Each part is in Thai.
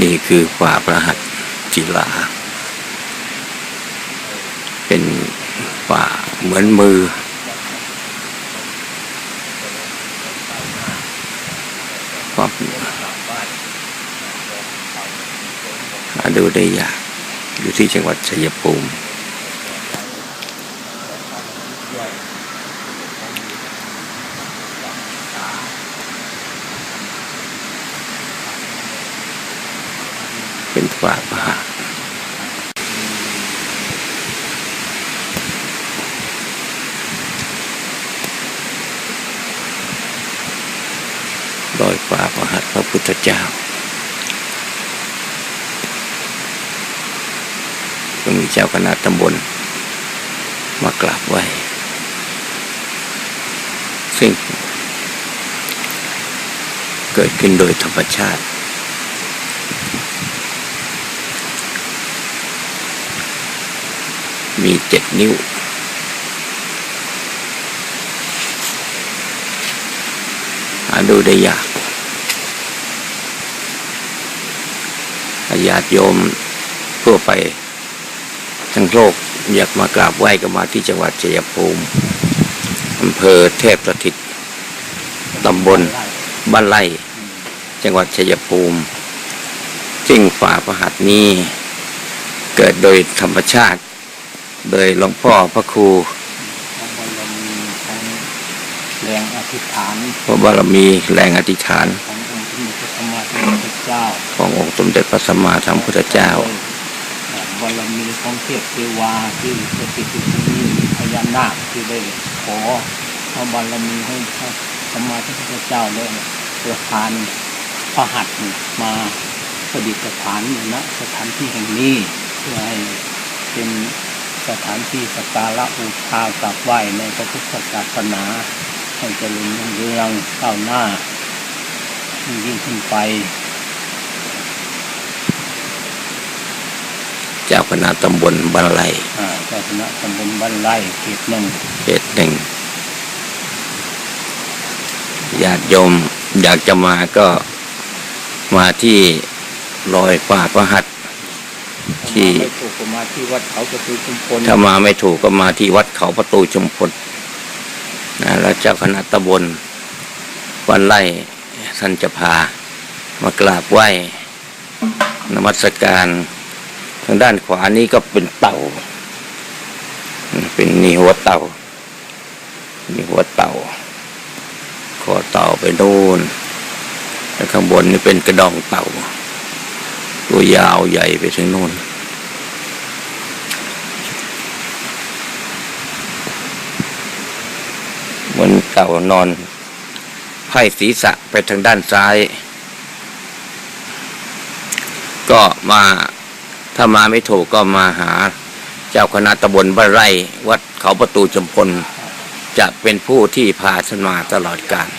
นี่คือฝ่าพระหัตถ์ศิลาเป็นฝ่าเหมือนมือหาดูได้ยากอยู่ที่จังหวัดชัยภูมิเป็นฝ่าพระหัตถ์รอยฝ่าพระหัตถ์พระพุทธเจ้าก็มีเจ้าคณะตำบลมากราบไหว้ซึ่งเกิดขึ้นโดยธรรมชาติมี7 นิ้วหาดูได้ยากญาติโยมทั่วไปทั้งโลกอยากมากราบไหว้ก็มาที่จังหวัดชัยภูมิอำเภอเทพสถิตตำบลบ้านไร่จังหวัดชัยภูมิซึ่งฝ่าพระหัตถ์นี้เกิดโดยธรรมชาติโดยหลวงพ่อพระครูแรงอธิษฐานพระบารมีแรงอธิษฐานขององค์สมเด็จพระสัมมาสัมพุทธเจ้าบารมีของเทพเทวาที่สถิตอยู่ที่นี่พญานาคที่ได้ขอเอาบารมีให้พระสัมมาสัมพุทธเจ้าได้ประทานพระหัตถ์มาประดิษฐานณสถานที่แห่งนี้เพื่อให้เป็นสถานที่สักการะบูชากราบไหว้ในพระพุทธศาสนาให้เจริญรุ่งเรืองก้าวหน้ายิ่งขึ้นไปเจ้าคณะตำบลบ้านไร่เจ้าคณะตำบลบ้านไร่เขต 1ญาติโยมอยากจะมาก็มาที่รอยฝ่าพระหัตถ์ที่มาที่วัดเขาประตูชุมพลถ้ามาไม่ถูกก็มาที่วัดเขาประตูชุมพลแล้วเจ้าคณะตำบลบ้านไร่ท่านจะพามากราบไหว้นมัสการทางด้านขวานี้ก็เป็นเต่าเป็นนี่หัวเต่าคอเต่าไปโน่นแล้วข้างบนนี่เป็นกระดองเต่าตัวยาวใหญ่ไปถึงโน่นเหมือนเต่านอนไพ่ศีรษะไปทางด้านซ้ายก็มาถ้ามาไม่ถูกก็มาหาเจ้าคณะตำบลบ้านไร่วัดเขาประตูชุมพลจะเป็นผู้ที่พาท่านมาตลอดกาล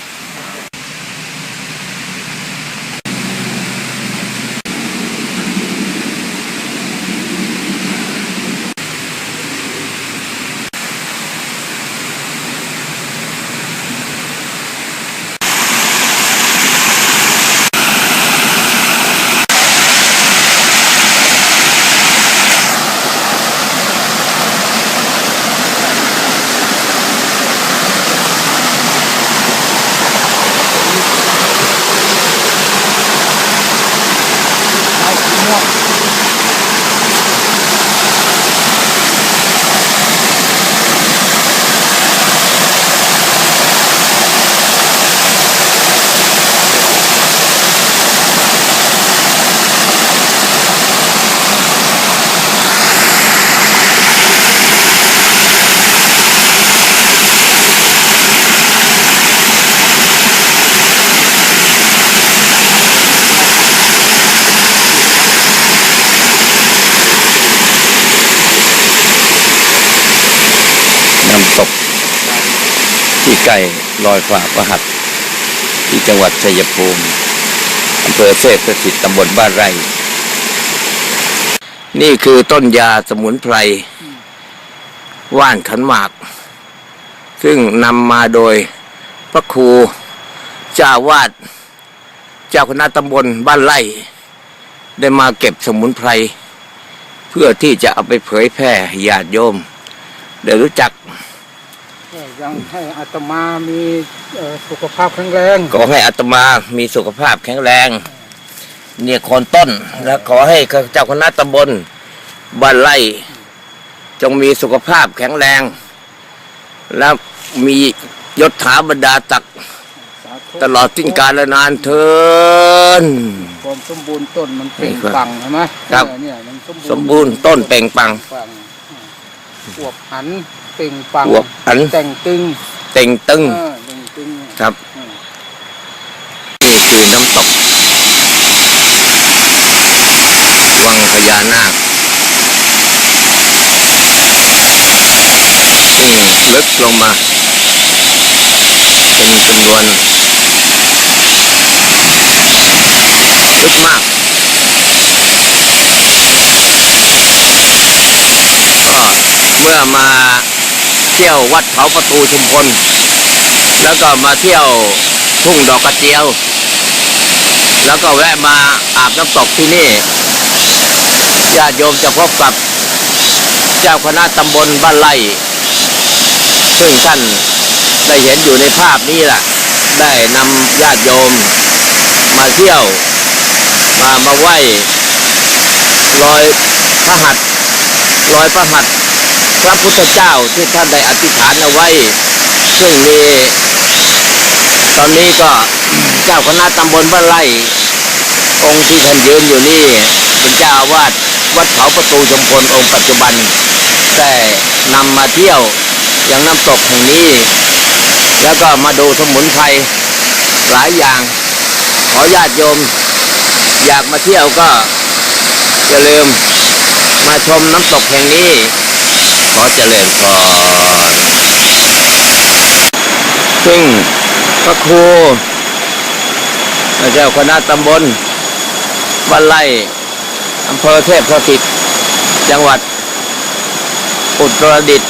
น้ำตกที่ใกล้รอยฝ่าพระหัตถ์ที่จังหวัดชัยภูมิอำเภอเทพสถิตตำบลบ้านไร่นี่คือต้นยาสมุนไพรว่านขันหมากซึ่งนำมาโดยพระครูเจ้าวาดเจ้าคณะตำบลบ้านไร่ ได้มาเก็บสมุนไพรเพื่อที่จะเอาไปเผยแพร่ญาติโยมได้รู้จักยังให้อาตมามีสุขภาพแข็งแรง ขอให้อาตมามีสุขภาพแข็งแรงเนี่ยโคนต้นและขอให้เจ้าคณะตำบลบ้านไร่จงมีสุขภาพแข็งแรงและมียศถาบรรดาศักดิ์ตลอดสิ้นกาลนานเทินความสมบูรณ์ต้นมันเปล่งปลั่งใช่ไหมครับสมบูรณ์ต้นเปล่งปลั่งอวบหันเปล่งปลั่งแต่งตึงครับนี่คือน้ำตกวังพญานาคลึกลงมาเป็นจำนวนลึกมากก็เมื่อมาเที่ยววัดเขาประตูชุมพลแล้วก็มาเที่ยวทุ่งดอกกระเจียวแล้วก็แวะมาอาบน้ำตกที่นี่ญาติโยมจะพบกับเจ้าคณะตำบลบ้านไร่ซึ่งท่านได้เห็นอยู่ในภาพนี้แหละได้นำญาติโยมมาเที่ยวมาไหว้รอยพระหัตถ์พระพุทธเจ้าที่ท่านได้อธิษฐานเอาไว้ซึ่งมีตอนนี้ก็เจ้าคณะตำบลบ้านไร่องค์ที่ท่านยืนอยู่นี่เป็นเจ้าอาวาสวัดเขาประตูชุมพลองค์ปัจจุบันได้นำมาเที่ยวอย่างน้ำตกแห่งนี้แล้วก็มาดูสมุนไพรหลายอย่างขอญาติโยมอยากมาเที่ยวก็อย่าลืมมาชมน้ำตกแห่งนี้ขอเจริญพรซึ่งพระครูเจ้าคณะตำบลบ้านไร่อำเภอเทพสถิตจังหวัดอุตรดิตถ์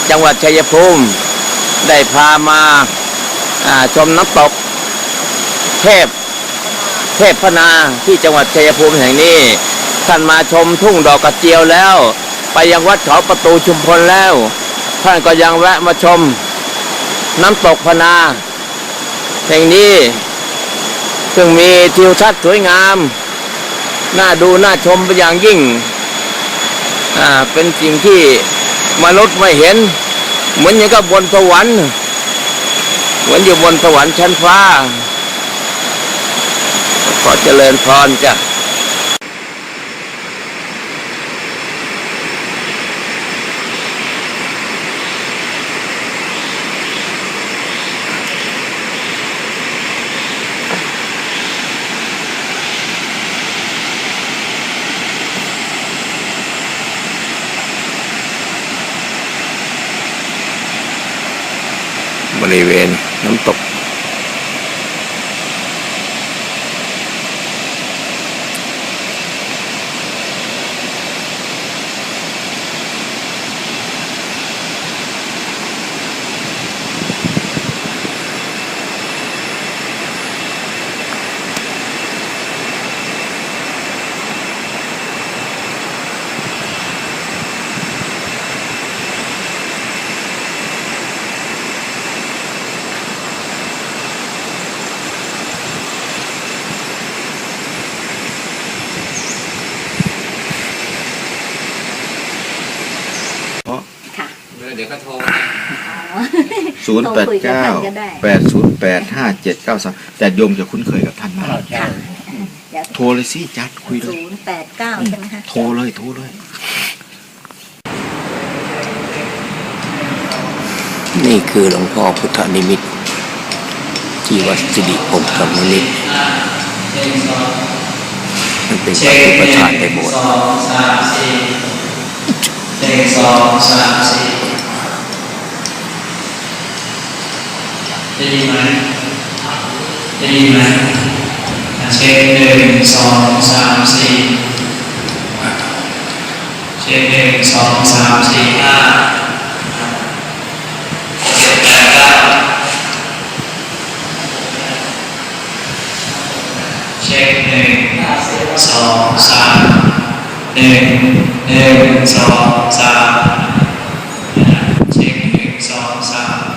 จังหวัดชัยภูมิได้พามาชมน้ำตกเทพพนาที่จังหวัดชัยภูมิแห่งนี้ท่านมาชมทุ่งดอกกระเจียวแล้วไปยังวัดเขาประตูชุมพลแล้วท่านก็ยังแวะมาชมน้ำตกพนาแห่งนี้ซึ่งมีทิวทัศน์สวยงามน่าดูน่าชมเป็นอย่างยิ่งเป็นสิ่งที่มนุษย์ไม่เห็นเหมือนอย่างกับบนสวรรค์เหมือนอยู่บนสวรรค์ชั้นฟ้าขอเจริญพรจ้ะบริเวณน้ำตกเดี๋ยวก็โทร089-808-5793แต่โยมจะคุ้นเคยกับท่านมากโทรเลยสิจัดคุยเลย089ใช่ไหมคะโทรเลยนี่คือหลวงพ่อพุทธนิมิตรที่วัดสิริพงษ์ธรรมนิมิตรมันเป็นพระอุปถากในโบสถ์ได้ยินไหมเช็ค1 2 3 4เช็ค1 2 3 4 5 7 8 9 สองสามหนึ่งสองสามเช็ค1 2 3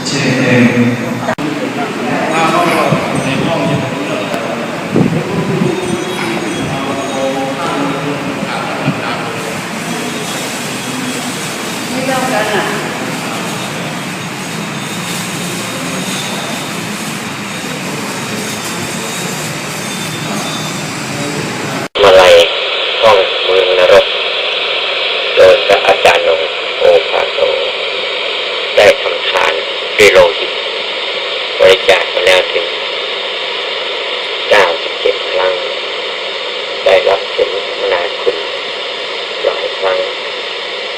เช็คมาลัยห้องเมืองนรกโดยพระอาจารย์นงโอภาโสได้ทำทานด้วยโลหิตบริจาคมาแล้วถึง97 ครั้งได้รับสมนาคุณหลายครั้ง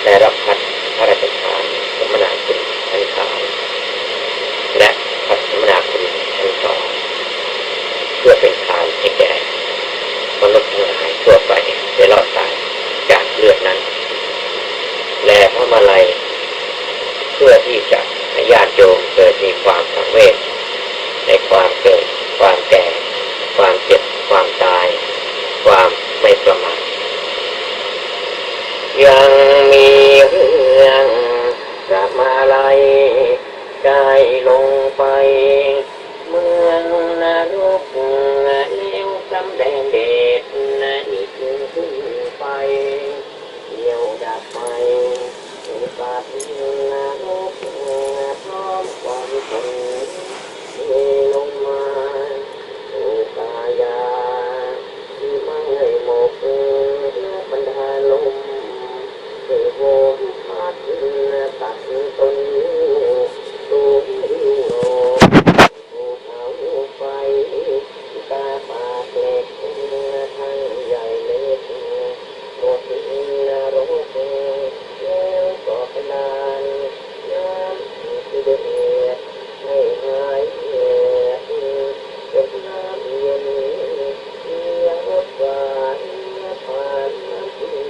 ได้รับพัดพระราชทานสมนาคุณชั้นขาวและพัดสมนาคุณชั้นสองเพื่อเป็นทานให้แก่มนุษย์ทั้งหลายทั่วไปได้รอดตายจากเลือดนั้นและพระมาลัยเพื่อที่จะให้ญาติโยมเกิดมีความสังเวชในความเกิดความแก่ความเจ็บความตายความไม่ประมาทยังมีเรื่องพระมาลัยได้ลงไปเมืองนรกเลี้ยวกำแดงเดชอีกขึ้นไปเที่ยวดับไปปาฏินรกพร้อมความทนลงมาอุปายาที่ไม่หมกบรรดาลมเกิดโหมพัดตัดตนสูงโลกภูเขาไฟตาปากเล็กทั้งใหญ่เล็กหมดนรกแล้วก็เป็นลานน้ำที่เดือดให้หายเหือดเป็นน้ำเย็นเลี้ยงหวานผ่านน้ำพึ่ง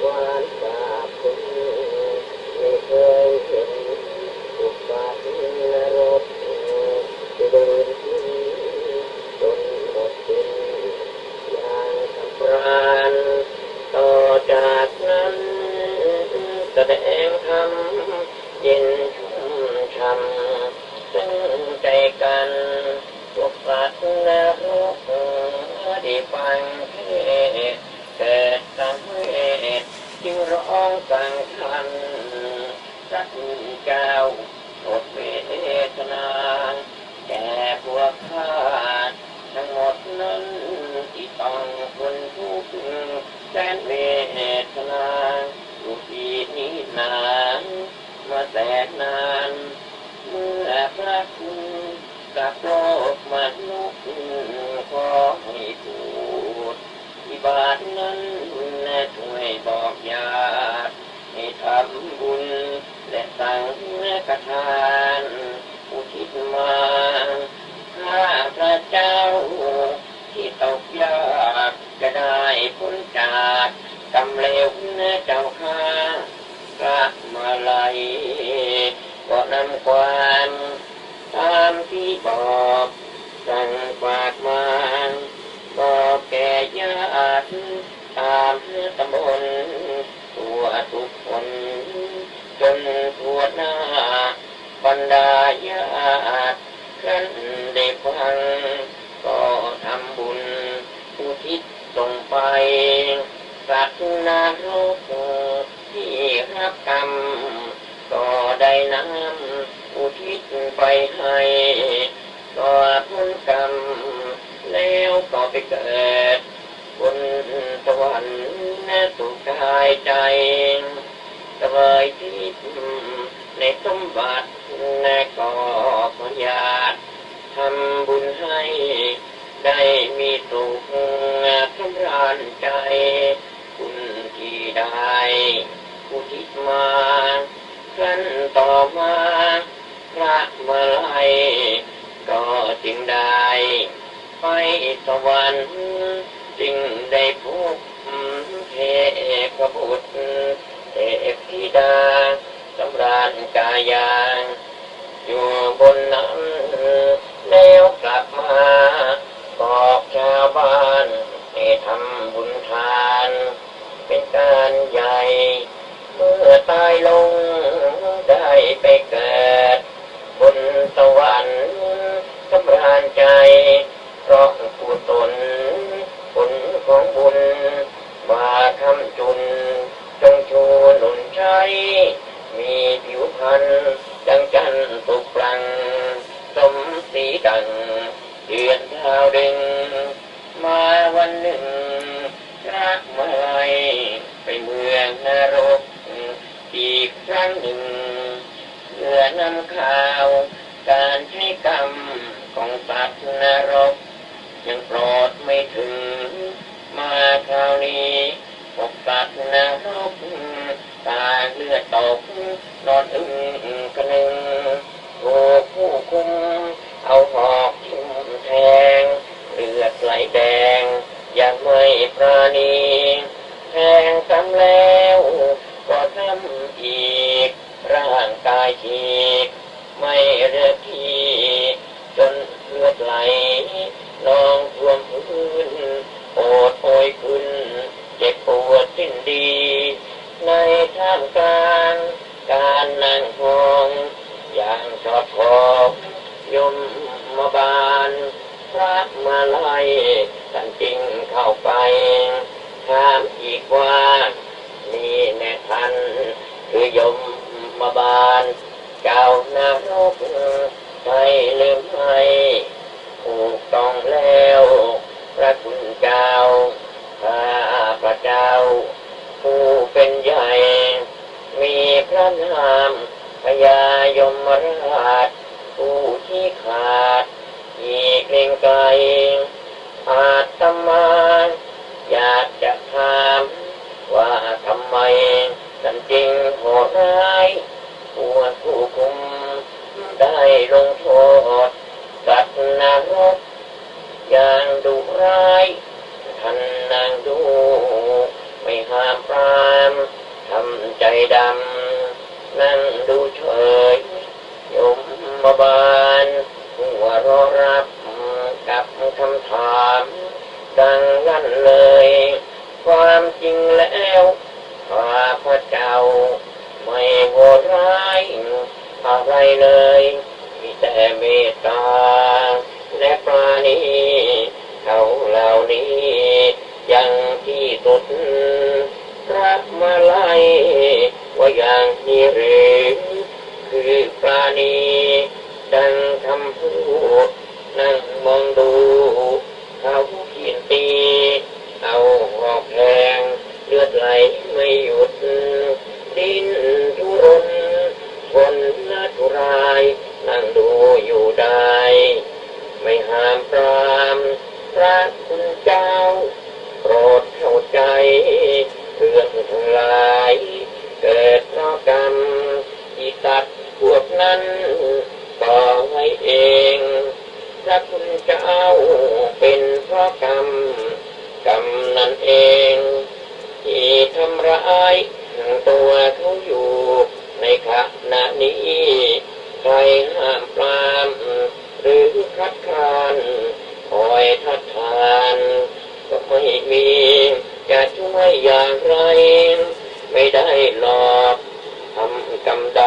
หวานสาบซึ้งไม่เคยเห็นอุบาทนรกจะเดินที่จนหมดสิ้นอย่างสำราญต่อจากนั้นแสดงธรรมเย็นชุ่มช่ำซึ้งใจกันพวกสัตว์นรกได้ฟังเทศเกิดสังเวชจึงร้องสั่งทันพระเจ้าอดเวทนาแก่พวกข้าทั้งหมดนั้นที่ต้องคนทุกข์แสนเวทนาอยู่ที่นี้นานมาแสนนานเมื่อพระคุณกับโลกมนุษย์ขอให้พูดที่บาทนั้นช่วยบอกญาติให้ทำบุญและสั่งกทานอุทิศมาข้าพระเจ้าที่ตกยากจะได้พ้นจากกำเลวเจ้าข้าพระมาลัยก็นำความตามที่บอกสั่งฝากมาบอกแก่ญาติตามตำบลทั่วทุกคนจนทั่วหน้าบรรดาญาติครั้นได้ฟังก็ทำบุญอุทิศส่งไปสัตว์นรกที่รับกรรมก็ได้นำอุทิศไปให้ก็พ้นกรรมแล้วก็ไปเกิดบนสวรรค์สุขกายใจสบายทิพย์ ในสมบัติก็ขอญาติทำบุญให้ได้มีสุขสำราญใจคุณที่ได้อุทิศมาครั้นต่อมาพระมาลัยก็จึงได้ไปสวรรค์จึงได้พบเทพบุตรเทพธิดาสำราญกายาอยู่บนนั้นแล้วกลับมาบอกชาวบ้านให้ทำบุญทานเป็นการใหญ่เมื่อตายลงได้ไปเกิดบนสวรรค์สำราญใจเพราะกุศลผลของบุญมาทำจุนจงชูหนุนใจมีผิวพรรณดังจันทร์ตกปลังสมสีดังเดือนดาวดึงมาวันหนึ่งรักมาลัยไปเมืองนรกอีกครั้งหนึ่งเพื่อนำข่าวการใช้กรรมของสัตว์นรกยังโปรดไม่ถึงมาคราวนี้พวกสัตว์นรกตาเลือดตกนอนอึ้งกระนึงถูกผู้คุมเอาหอกทิ่มแทงเลือดไหลแดงยังไม่ปราณีแทงซ้ำแล้วก็ซ้ำอีกร่างกายฉีกไม่เลือกที่จนเลือดไหลนองท่วมพื้นโอดโอยขึ้นเจ็บปวดสิ้นดีในท่ามกลางการนั่งห้องอย่างชอดคอยมมาบาลพระมาลัยท่านจึงเข้าไปถามอีกว่านี่แน่ท่านคือยมมาบาลเจ้านรกใช่หรือไม่ถูกต้องแล้วพระคุณเจ้าข้าพระเจ้าผู้เป็นใหญ่มีพระนามพญายมราชผู้ที่ขาดอีกเกรงไกรอาตมาอยากจะถามว่าทำไมท่านจึงโหดร้ายผู้คุมได้ลงโทษสัตว์นรกอย่างดุร้ายท่านนั่งดูไม่ห้ามปรามทำใจดำนั่งดูเฉยยมมาบาลหัวรอรับกับคำถามดังนั้นเลยความจริงแล้วข้าพระเจ้าไม่โหดร้ายอะไรเลยมีแต่เมตตาและปราณีเขาเหล่านี้ยังที่สุดรักมาลัยว่าอย่างนี้หรือคือปราณีดังคำพูดนั่งมองดูเขาเขียนตีเอาหอกแทงเลือดไหลไม่หยุดดิ้นทุรนทนทุรายนั่งดูอยู่ได้ไม่ห้ามปรามพระคุณเจ้าโปรดเข้าใจเรื่องทั้งหลายเกิดเพราะกรรมที่ตัดพวกนั้นก่อไว้เองพระคุณเจ้าเป็นเพราะกรรมนั่นเองที่ทำร้ายตัวเขาอยู่ในขณะนี้ใครห้ามปรามหรือคัดค้านคอยทัดทานก็ไม่มีจะช่วยอย่างไรไม่ได้หลอกทำกรรมใด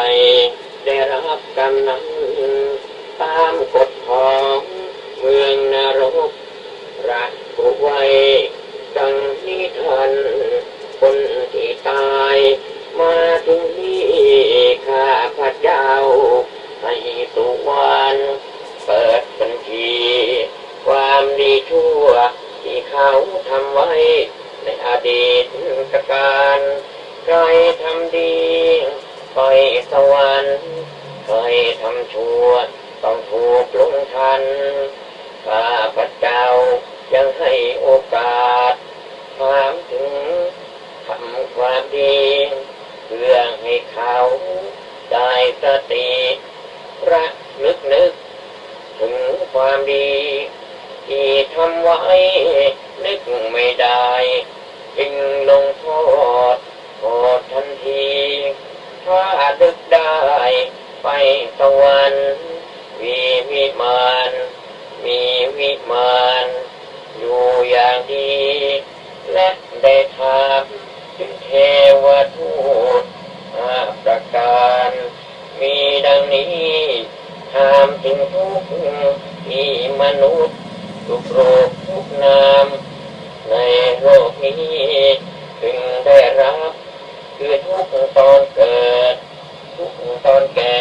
ได้รับกรรมนั้นตามกฎของเมืองนรกรักผู้ไว้ดังนิทานคนที่ตายมาถึงนี้ข้าพระเจ้าให้สุวรรณเปิดบัญชีความดีชั่วที่เขาทำไว้ในอดีตการใครทำดี ไปสวรรค์เคยทำชั่วต้องถูกลงทันข้าพระเจ้ายังให้โอกาสถามถึงทำความดีเพื่อให้เขาได้สติระนึกถึงความดีที่ทำไว้นึกไม่ได้จึงลงโทษทันทีถ้าดึกได้ไปสวรรค์มีวิมานอยู่อย่างดีและได้ถามถึงเทวทูตประการมีดังนี้ถามถึงทุกข์ที่มนุษย์ทุกโรคทุกนามในโลกนี้ถึงได้รับคือทุกตอนเกิดทุกตอนแก่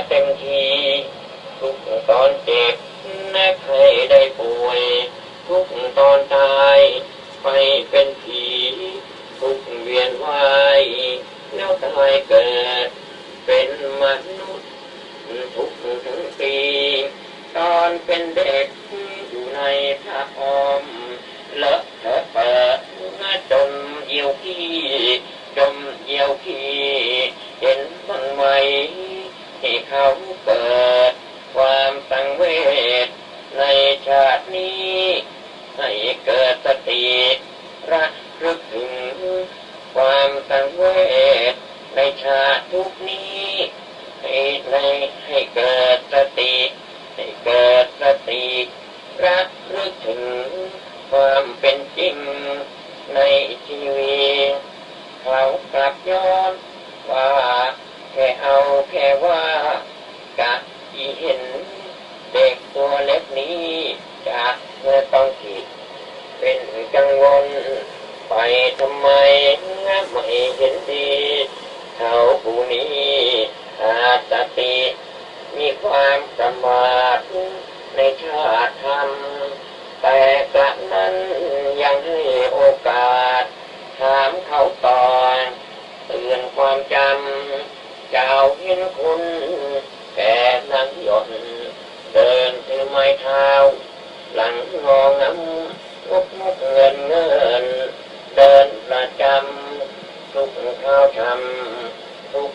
เต็มทีทุกตอนเจ็บและใครได้ป่วยทุกตอนตายไปเป็นผีทุกเวียนว่ายแล้วตายเกิดเป็นมนุษย์ทุกทั้งปีตอนเป็นเด็กอยู่ในพระอ้อมเลอะเทอะเปิดจมเยี่ยวขี้เห็นบ้างไหมที่เขาเกิดความสังเวชในชาตินี้ให้เกิดสติระลึกถึงความสังเวชในชาติทุกนี้ให้เกิดสติระลึกถึงความเป็นจริงในชีวิตเขากลับย้อนว่าแค่ว่ากะที่เห็นเด็กตัวเล็กนี้จากเมื่อต้องคิดเป็นกังวลไปทำไมไม่เห็นดีเขาผู้นี้ขาดสติมีความประมาทในชาติธรรมแต่กระนั้นยังให้โอกาสถามเขาต่อเตือนความจำเจ้าเห็นคุณแก่นั่งหย่อนเดินถือไม้เท้าหลังงองำงกเงินเดินประจำทุกข้าวช้ำทุก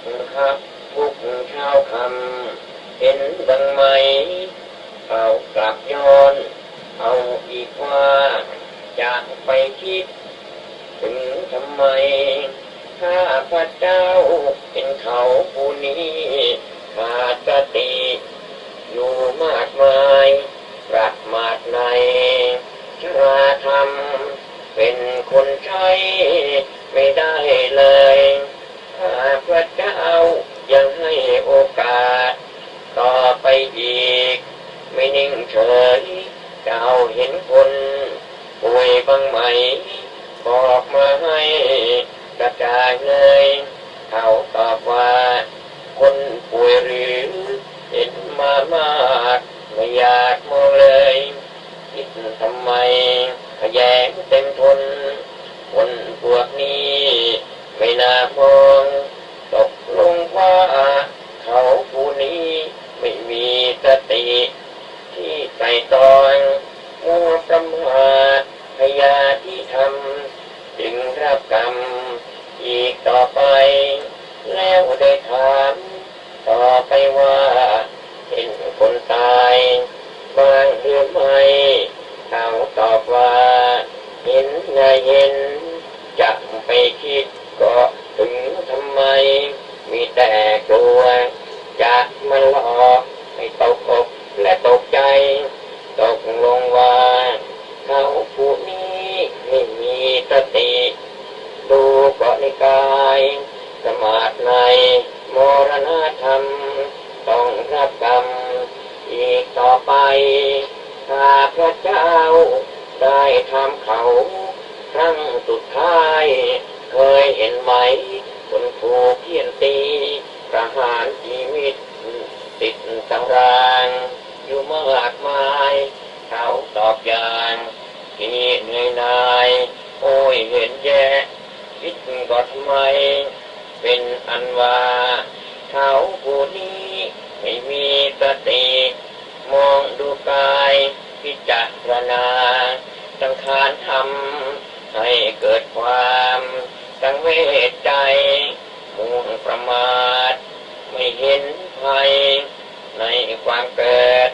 เช้าคำเห็นดังไหมเขากลับย้อนเอาอีกว่าจะไปคิดถึงทำไมข้าพระเจ้าเป็นเขาผู้นี้ขาดสติอยู่มากมายประมาทในชราธรรมเป็นคนใช้ไม่ได้เลยข้าพระเจ้ายังให้โอกาสต่อไปอีกไม่นิ่งเฉยเจ้าเห็นคนป่วยบ้างไหมบอกมาให้กระจายเลยเขาตอบว่าคนป่วยหรือเห็นมามากไม่อยากมองเลยคิดทำไมขยงเต็มทนคนพวกนี้ไม่น่ามองตกลงว่าเขาผู้นี้ไม่มีสติที่ใส่ตอนมัวประมาทพยาที่ทำจึงรับกรรมอีกต่อไปแล้วได้ถามต่อไปว่าเห็นคนตายบ้างหรือไม่เขาตอบว่าเห็นจะไปคิดก็ถึงทำไมมีแต่กลัวจะมันหลอกให้ตกอกและตกใจตกลงว่าเขาผู้นี้ไม่มีสติดูก็ในกายสมาธิในมรณธรรมต้องรับกรรมอีกต่อไปข้าพระเจ้าได้ทำเขาครั้งสุดท้ายเคยเห็นไหมคนถูกเฆี่ยนตีประหารชีวิตติดตารางอยู่มากมายเขาตอบอย่างที่เหนื่อยหน่ายโอ้ยเห็นแย่คิดก็ทำไม เ เป็นอันว่าเขาผู้นี้ไม่มีสติมองดูกายพิจารณาสังขารธรรมให้เกิดความสังเวชใจมุ่งประมาทไม่เห็นภัยในความเกิด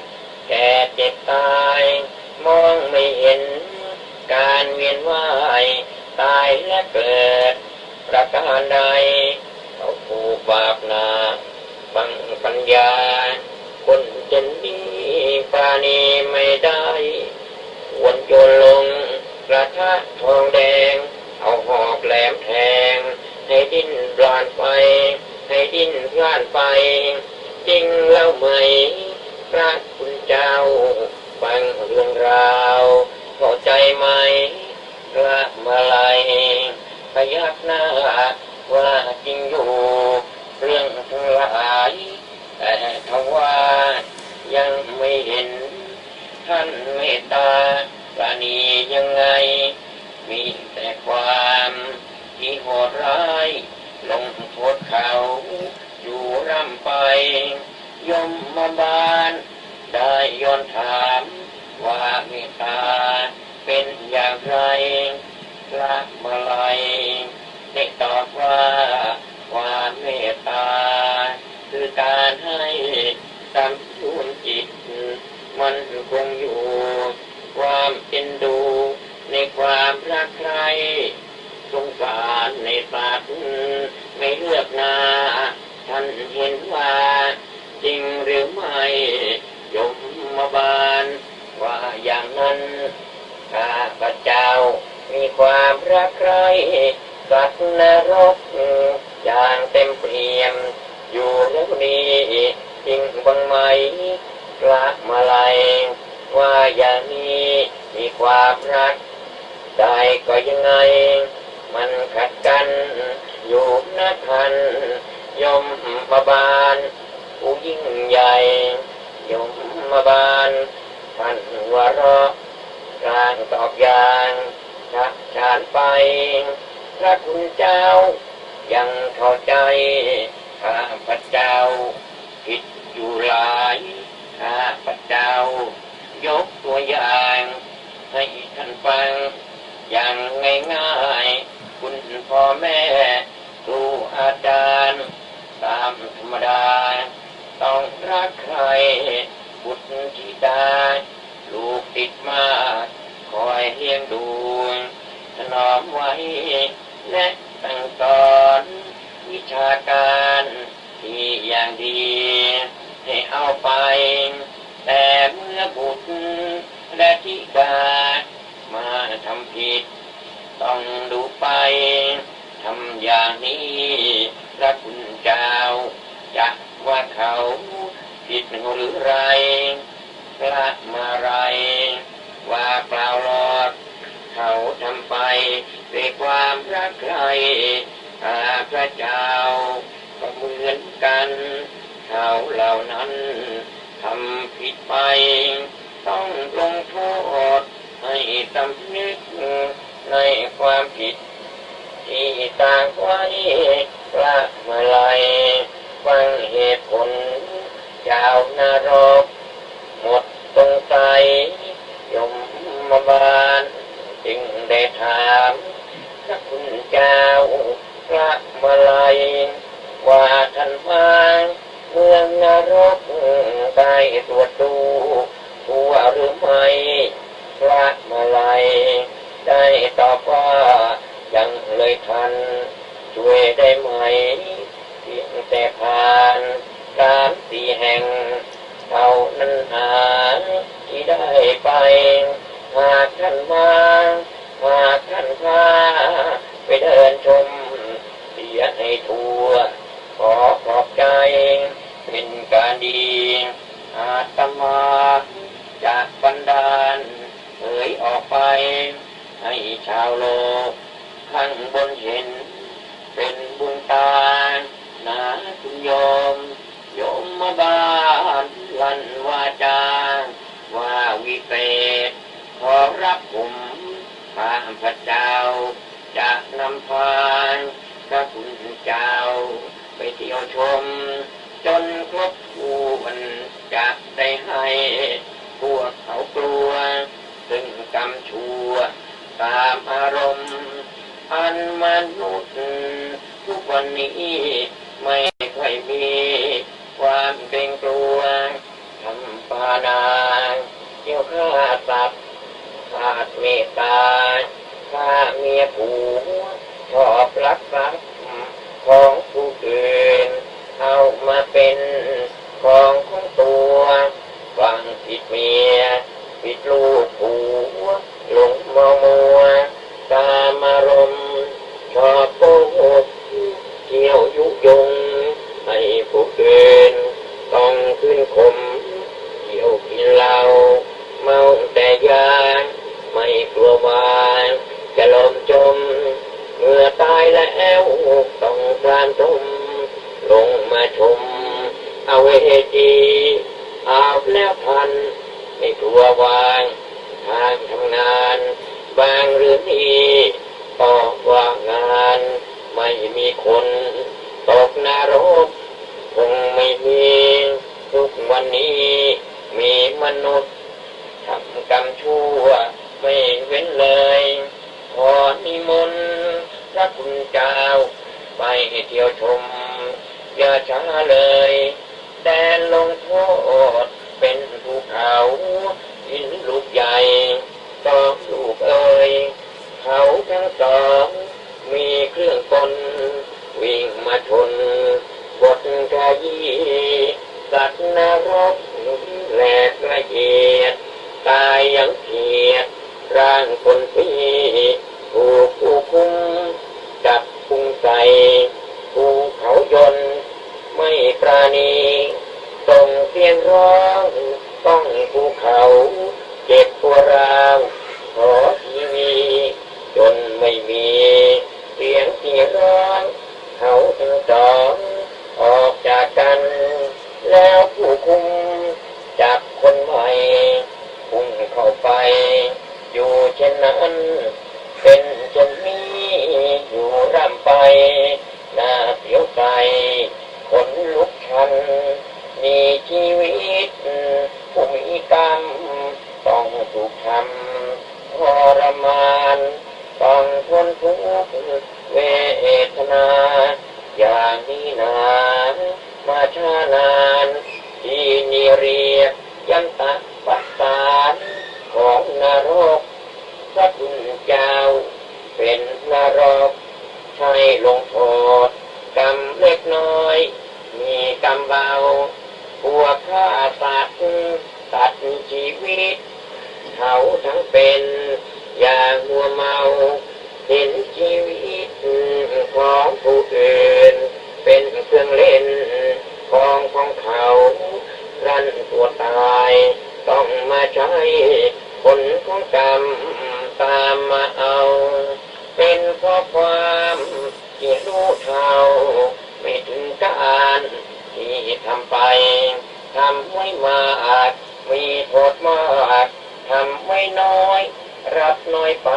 แก่เจ็บตายมองไม่เห็นการเวียนว่ายตายและเกิดประการใดเขาผู้บาปหนาบังปัญญาคนเจนนี้ปราณีไม่ได้ควรโยนลงกระทะทองแดงเอาหอกแหลมแทงให้ดิ้นรานไปให้ดิ้นพล่านไปจริงแล้วไหมพระคุณเจ้าฟังเรื่องราวเข้าใจไหมพระมาลัยพยักหน้าว่าจริงอยู่เรื่องทั้งหลายแต่ทว่ายังไม่เห็นท่านเมตตาปราณียังไงมีแต่ความที่โหดร้ายลงโทษเขาอยู่ร่ำไปยมมาบาลได้ย้อนถามว่าเมตตาเป็นอย่างไรพระมาลัยได้ตอบว่าความเมตตาคือการให้ตามสูญจิตมันคงอยู่ความเอ็นดูในความรักใครสงสารในสัตว์ไม่เลือกหน้าท่านเห็นว่าจริงหรือไม่ยมมาบาลว่าอย่างนั้นข้าพเจ้ามีความรักใครสัตว์นรกอย่างเต็มเปี่ยมอยู่แล้วนี้จริงบ้างไหมพระมาลัยว่าอย่างนี้มีความรักใจก็ยังไงมันขัดกันอยู่นะท่านยมมาบาลผู้ยิ่งใหญ่ยมมาบาลท่านหัวเราะกลางตอบอย่างชักชานไปพระคุณเจ้ายังเข้าใจข้าพเจ้าผิดอยู่หลายข้าพเจ้ายกตัวอย่างให้ท่านฟังอย่างง่ายๆคุณพ่อแม่ครูอาจารย์ตามธรรมดาต้องรักใครบุตรธิดาลูกติดมาคอยเลี้ยงดูถนอมไว้และตั้งสอนวิชาการที่อย่างดีให้เอาไปแต่เมื่อบุตรและธิดามาทำผิดต้องดูไปทำอย่างนี้พระคุณเจ้าจะว่าเขาผิดหรือไรพระมาลัยว่ากล่าวลอดเขาทำไปด้วยความรักใครข้าพระเจ้าก็เหมือนกันเขาเหล่านั้นทำผิดไปต้องลงโทษให้สำนึกในความผิดที่ต่างไว้พระมาลัยฟังเหตุผลเจ้านรกหมดสงสัยยมมาบาลจึงได้ถามพระคุณเจ้าพระมาลัยว่าท่านมาเมืองนรกได้ตรวจดูทั่วหรือไม่พระมาลัยได้ตอบว่ายังเลยทันช่วยได้ไหมเพียงแต่ผ่าน3-4 แห่งเท่านั้นหาที่ได้ไปหากท่านมาหากท่านพาไปเดินชมเสียให้ทั่วขอขอบใจเป็นการดีอาตมาจากบรรดาลเผยออกไปให้ชาวโลกข้างบนเห็นเป็นบุญตานาคุณโยมมาบาลลั่นวาจาว่าวิเศษขอรับผมข้าพระเจ้าจะนำพาพระคุณ เจ้าไปเที่ยวชมจนครบถ้วนจะได้ให้พวกเขากลัวซึ่งกรรมชั่วตามอารมณ์อันมนุษย์ทุกวันนี้ไม่ค่อยมีความเกรงกลัวทำปานาเกี่ยวฆ่าสัตว์ขาดเมตตาฆ่าเมียผัวชอบลักทรัพย์ของผู้อื่นเอามาเป็นของตัวฟังผิดเมียผิดลูกผัวหลงมัวตามอารมณ์ชอบโกหกเที่ยวยุยงให้ผู้อื่นต้องขึ้นคมเที่ยวกินเหล้าเมาแต่ยาไม่กลัวว่าจะล้มจมเมื่อตายแล้วต้องกรานทมลงมาชมเอาเวทีอาบแล้วพันไม่กลัววางทางทำงานบางหรือนี้ก็ว่างานไม่มีคนตกนรกคงไม่มีทุกวันนี้มีมนุษย์ทำกรรมชั่วไม่เว้นเลยขอนิมนต์พระคุณเจ้าไปเที่ยวชมอย่าช้าเลยแดนลงโทษเป็นภูเขาหินลูกใหญ่ต้องลูกเอ่ยเขาทั้งสองมีเครื่องกลวิ่งมาชนบทกายีสัตว์นรกแหลกละเอียดตายอย่างเกียดร่างคนปีถูกผู้คุมจับพุงใส่ภูเขายนต์ไม่ปราณีส่งเสียงร้องต้องภูเขาเจ็บปวดร้าวขอทีวีจนไม่มีเสียงที่ร้องเขาทั้งสองออกจากกันแล้วผู้คุมจับคนใหม่พุ่งเข้าไปอยู่เช่นนั้นเป็นเช่นนี้อยู่ร่ำไปหน้าเสียวใจคนลุกชันมีชีวิตผู้มีกรรมต้องถูกทำทรมานต้องทนทุกข์เวทนาอย่างนี้นานมาช้านานที่นี่เรียกยันตะปัสสานของนรกพระคุณเจ้าเป็นนรกใช้ลงโทษกรรมเล็กน้อยมีกรรมเบาพวกฆ่าสัตว์ตัดชีวิตเขาทั้งเป็นอย่างมัวเมาเห็นชีวิตของผู้อื่นเป็นเครื่องเล่นของเขารันตัวตายต้องมาใช้ผลของกรรมตามมาเอาเป็นเพราะความที่รู้เท่าไม่ถึงการที่ทำไปทำไว้มากมีโทษมากทำไว้น้อยรับน้อยไป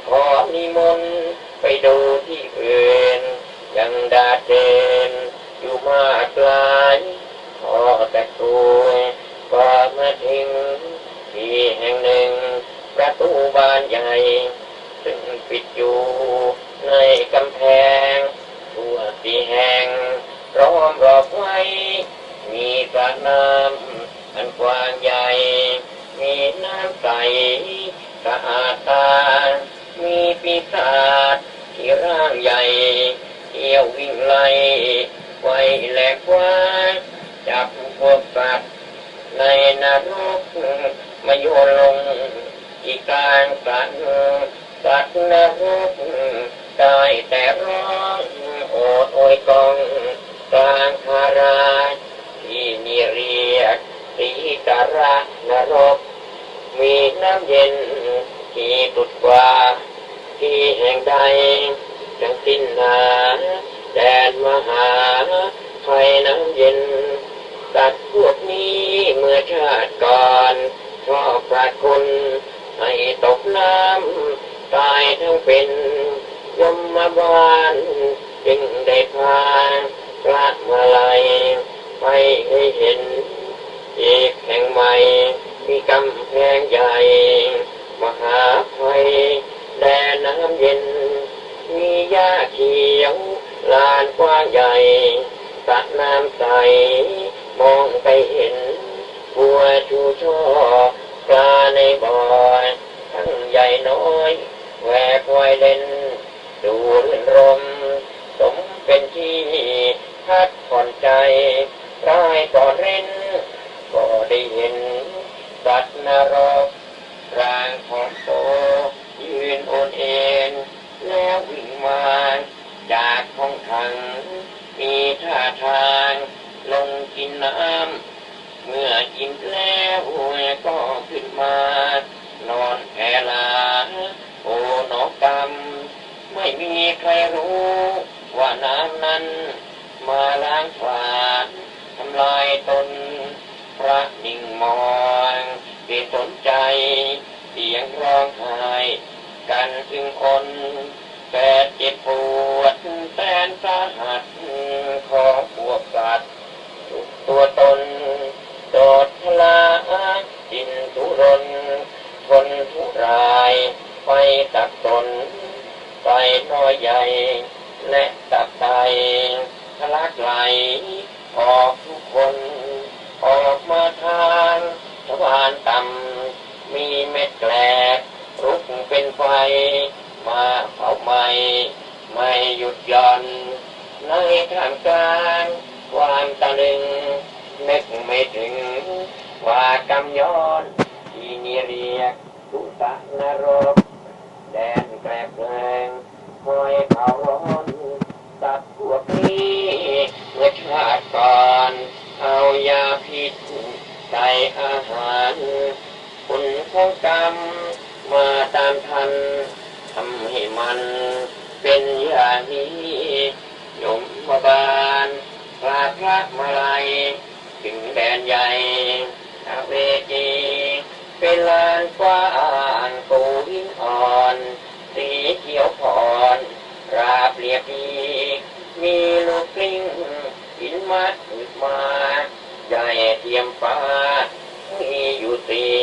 ขอนิมนต์ไปดูที่อื่นยังดาเดินอยู่มากหลายขอแต่ตัวก็มาถึงที่แห่งหนึ่งประตูบานใหญ่ซึ่งปิดอยู่ในกำแพงทั่วที่แห่งล้อมรอบไว้มีสระน้ำอันกว้างใหญ่มีน้ำใสสะอาดตามีปีศาจที่ร่างใหญ่เที่ยววิ่งไล่ไว้แหลกกว้างจับพวกสัตว์ในนรกมาโยนลงที่กลางสัตว์นรกได้แต่ร้องโอดโอยกองกลางคาราที่นี่เรียกสีกระนรกมีน้ำเย็นที่ตุดกว่าที่แห่งใดจังสิ้นหาแดนมหาไฟน้ำเย็นสัตว์พวกนี้เมื่อชาติก่อนชอบพลาดคนให้ตกน้ำตายทั้งเป็นยมบาล จึงได้พาพระมาลัยไปให้เห็นอีกแห่งใหม่มีกำแพงใหญ่มหาภัยแดนน้ำเย็นมีหญ้าเขียวลานกว้างใหญ่สระน้ำใสมองไปเห็นบัวชูช่อปลาในบ่อทั้งใหญ่น้อยแหวกว่ายเล่นดูรื่นรมสมเป็นที่พักผ่อนใจร้ายก่อนเร้นก็ได้เห็นสัตว์นรกร่างของโตยืนโอนเอ็นแล้ววิ่งมาจากห้องขังมีท่าทางลงกินน้ำเมื่อกินแล้วก็ขึ้นมานอนแผ่ลาโอ้หนอกรรมไม่มีใครรู้ว่าน้ำนั้นมาล้างผลาญทำลายตนพระนิ่งมองไม่สนใจเสียงร้องไห้กันถึงคนแต่เจ็บปวดแสนสาหัสของพวกสัตว์ตัวตนโดดทลาดินทุรนทนทุรายไฟตักตนไฟน้อยใหญ่และตับไตทะลักไหลออกทุกคนออกมาทางสะพานต่ำมีเม็ดแกลบรุกเป็นไฟมาเผาไหม้ไม่หยุดหย่อนในท่ามกลางความตะลึงนึกไม่ถึงว่ากำย้อนที่นี่เรียกทุตะนรกแดนแกลบเพลิงคอยเผาร้อนสัตว์พวกนี้เมื่อชาติก่อนเอายาพิษใส่อาหารผลของกรรมมาตามทันทำให้มันเป็นอย่างนี้ยมมาบาลพระพระมาลัยถึงแดนใหญ่อาเวจีเป็นลานกว้างปูหินอ่อนสีเขียวผ่อนราบเรียบดีมีลูกกลิ้งหินมัดอึกมาใหญ่เทียมฟ้ามีอยู่สี่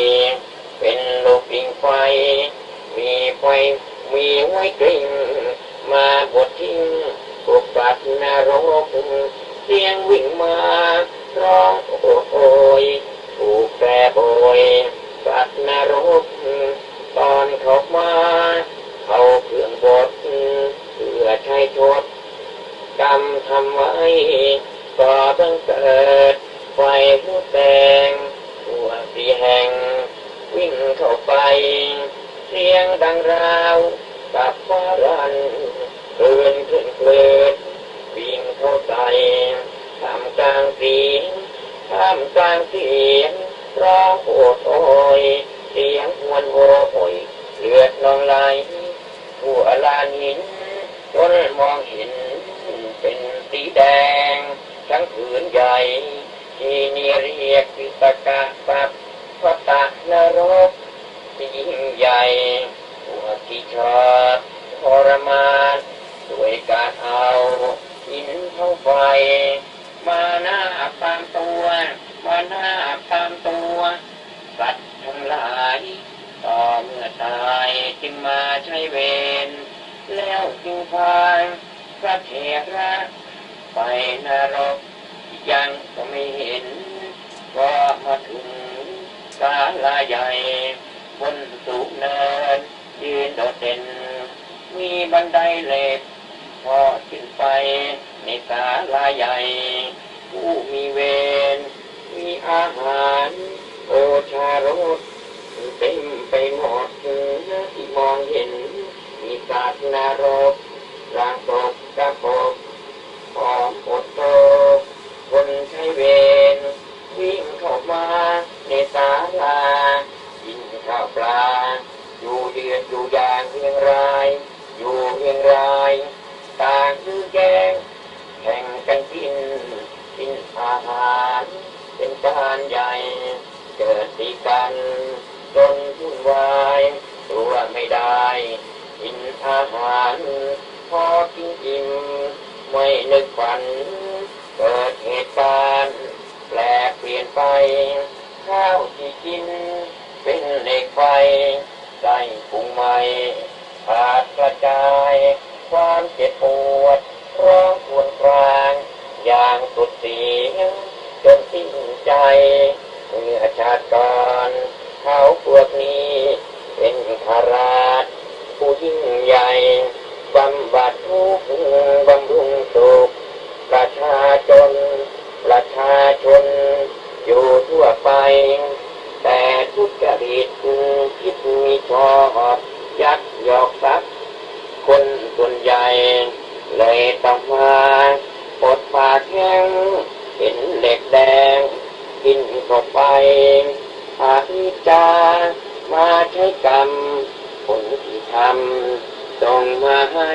เป็นลูกกลิ้งไฟมีไฟมีไว้กลิ้งมาบดทิ้งพวกสัตว์นรกเสียงวิ่งมาร้องโอยถูกแปรโบยสัตว์นรกตอนเขามาเขาเครื่องบดเพื่อใช้โทษกรรมทำไว้ก็ต้องเกิดไฟลุกแดงทั่วสี่แห่งวิ่งเข้าไปเสียงดังราวกับฟ้ารันคลื่นวิ่งเข้าใส่ท่ามกลางเสียงท่ามกลางเสียงร้องโอดโอยเสียงหวนโอยเลือดนองไหลทั่วลานหินจนมองเห็นเป็นสีแดงทั้งผืนใหญ่ที่นี่เรียกวิตกะปัปพตะนรกที่ยิ่งใหญ่พวกที่ชอบทรมานด้วยการเอาหินเข้าไฟมาหน้าตามตัวมาหน้าตามตัวสัตว์ทั้งหลายต่อเมื่อตายจึงมาใช้เวรแล้วจึงพาพระเถระไปนรกยังก็ไม่เห็นก็มาถึงศาลาใหญ่บนสูงเนินยืนโดดเด่นมีบันไดเหล็กพอขึ้นไปในศาลาใหญ่ผู้มีเวรมีอาหารโอชารสเต็มไปหมดที่มองเห็นมีสัตว์นรกร่างตกกระปกพร้อมอดโตคนใช้เวรวิ่งเข้ามาในศาลากินข้าวปลาอยู่เดือดอยู่อย่างเรียงรายอยู่เรียงรายต่างซื้อแกงแข่งกันกินอาหารเป็นจานใหญ่เกิดตีกันจนวุ่นวายตัวไม่ได้กินอาหารพอกินอิ่ม ไม่นึกฝันเกิดเหตุการณ์แปลกเปลี่ยนไปข้าวที่กินเป็นเหล็กไฟไส้ปรุงใหม่ขาดกระจายความเจ็บปวดร้องครวญครางอย่างสุดเสียงจนสิ้นใจเมื่อชาติก่อนเขาพวกนี้เป็นข้าราชผู้ยิ่งใหญ่บำบัดทุกข์บำรุงสุขประชาชนอยู่ทั่วไปแต่ทุจริตคิดมีชอบยักยอกทรัพย์คนส่วนใหญ่เลยต้องมาปดปากแห้งเห็นเหล็กแดงกินเข้าไปอาทิจามาใช้กรรมผลที่ทำส่งมาให้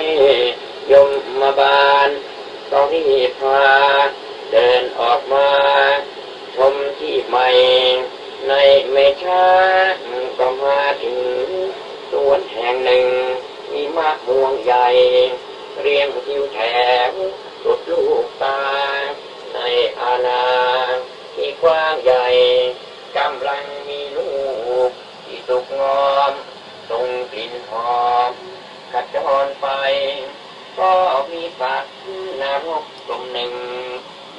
ยมมาบาลต้องรีบพาเดินออกมาชมที่ใหม่ในไม่ช้าก็มาถึงสวนแห่งหนึ่งมีมะม่วงใหญ่เรียงทิวแถวสุดลูกตาในอาณาที่กว้างใหญ่กำลังมีลูกที่สุกงอมส่งกลิ่นหอมขจรไปก็มีสัตว์นรกกลุ่มหนึ่ง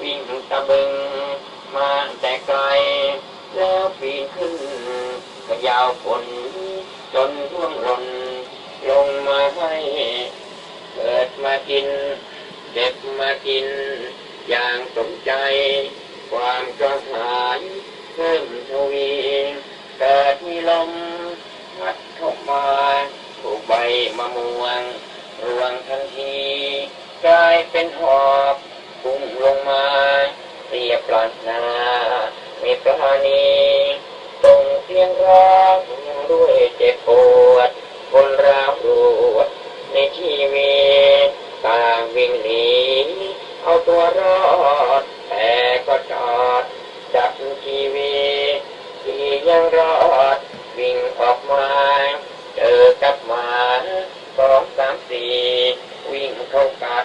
วิ่งตะบึงมาแต่ไกลแล้วปีนขึ้นขยาวฝนจนร่วงหล่นลงมาให้เกิดมากินเด็กมากินอย่างสมใจความกระหายเพิ่มทวีเกิดมีลมพัดเข้ามาถูกใบมะม่วงรวงทันทีกลายเป็นหอบพุ่งลงมาเรียบปราศนาไม่ปราณีส่งเสียงร้องด้วยเจ็บปวดคนร้าวรวดในชีวิตต่างวิ่งหนีเอาตัวรอดแต่ก็จอดจับชีวิตที่ยังรอดวิ่งออกมาเจอกับหมา2 3 4วิ่งเข้ากัด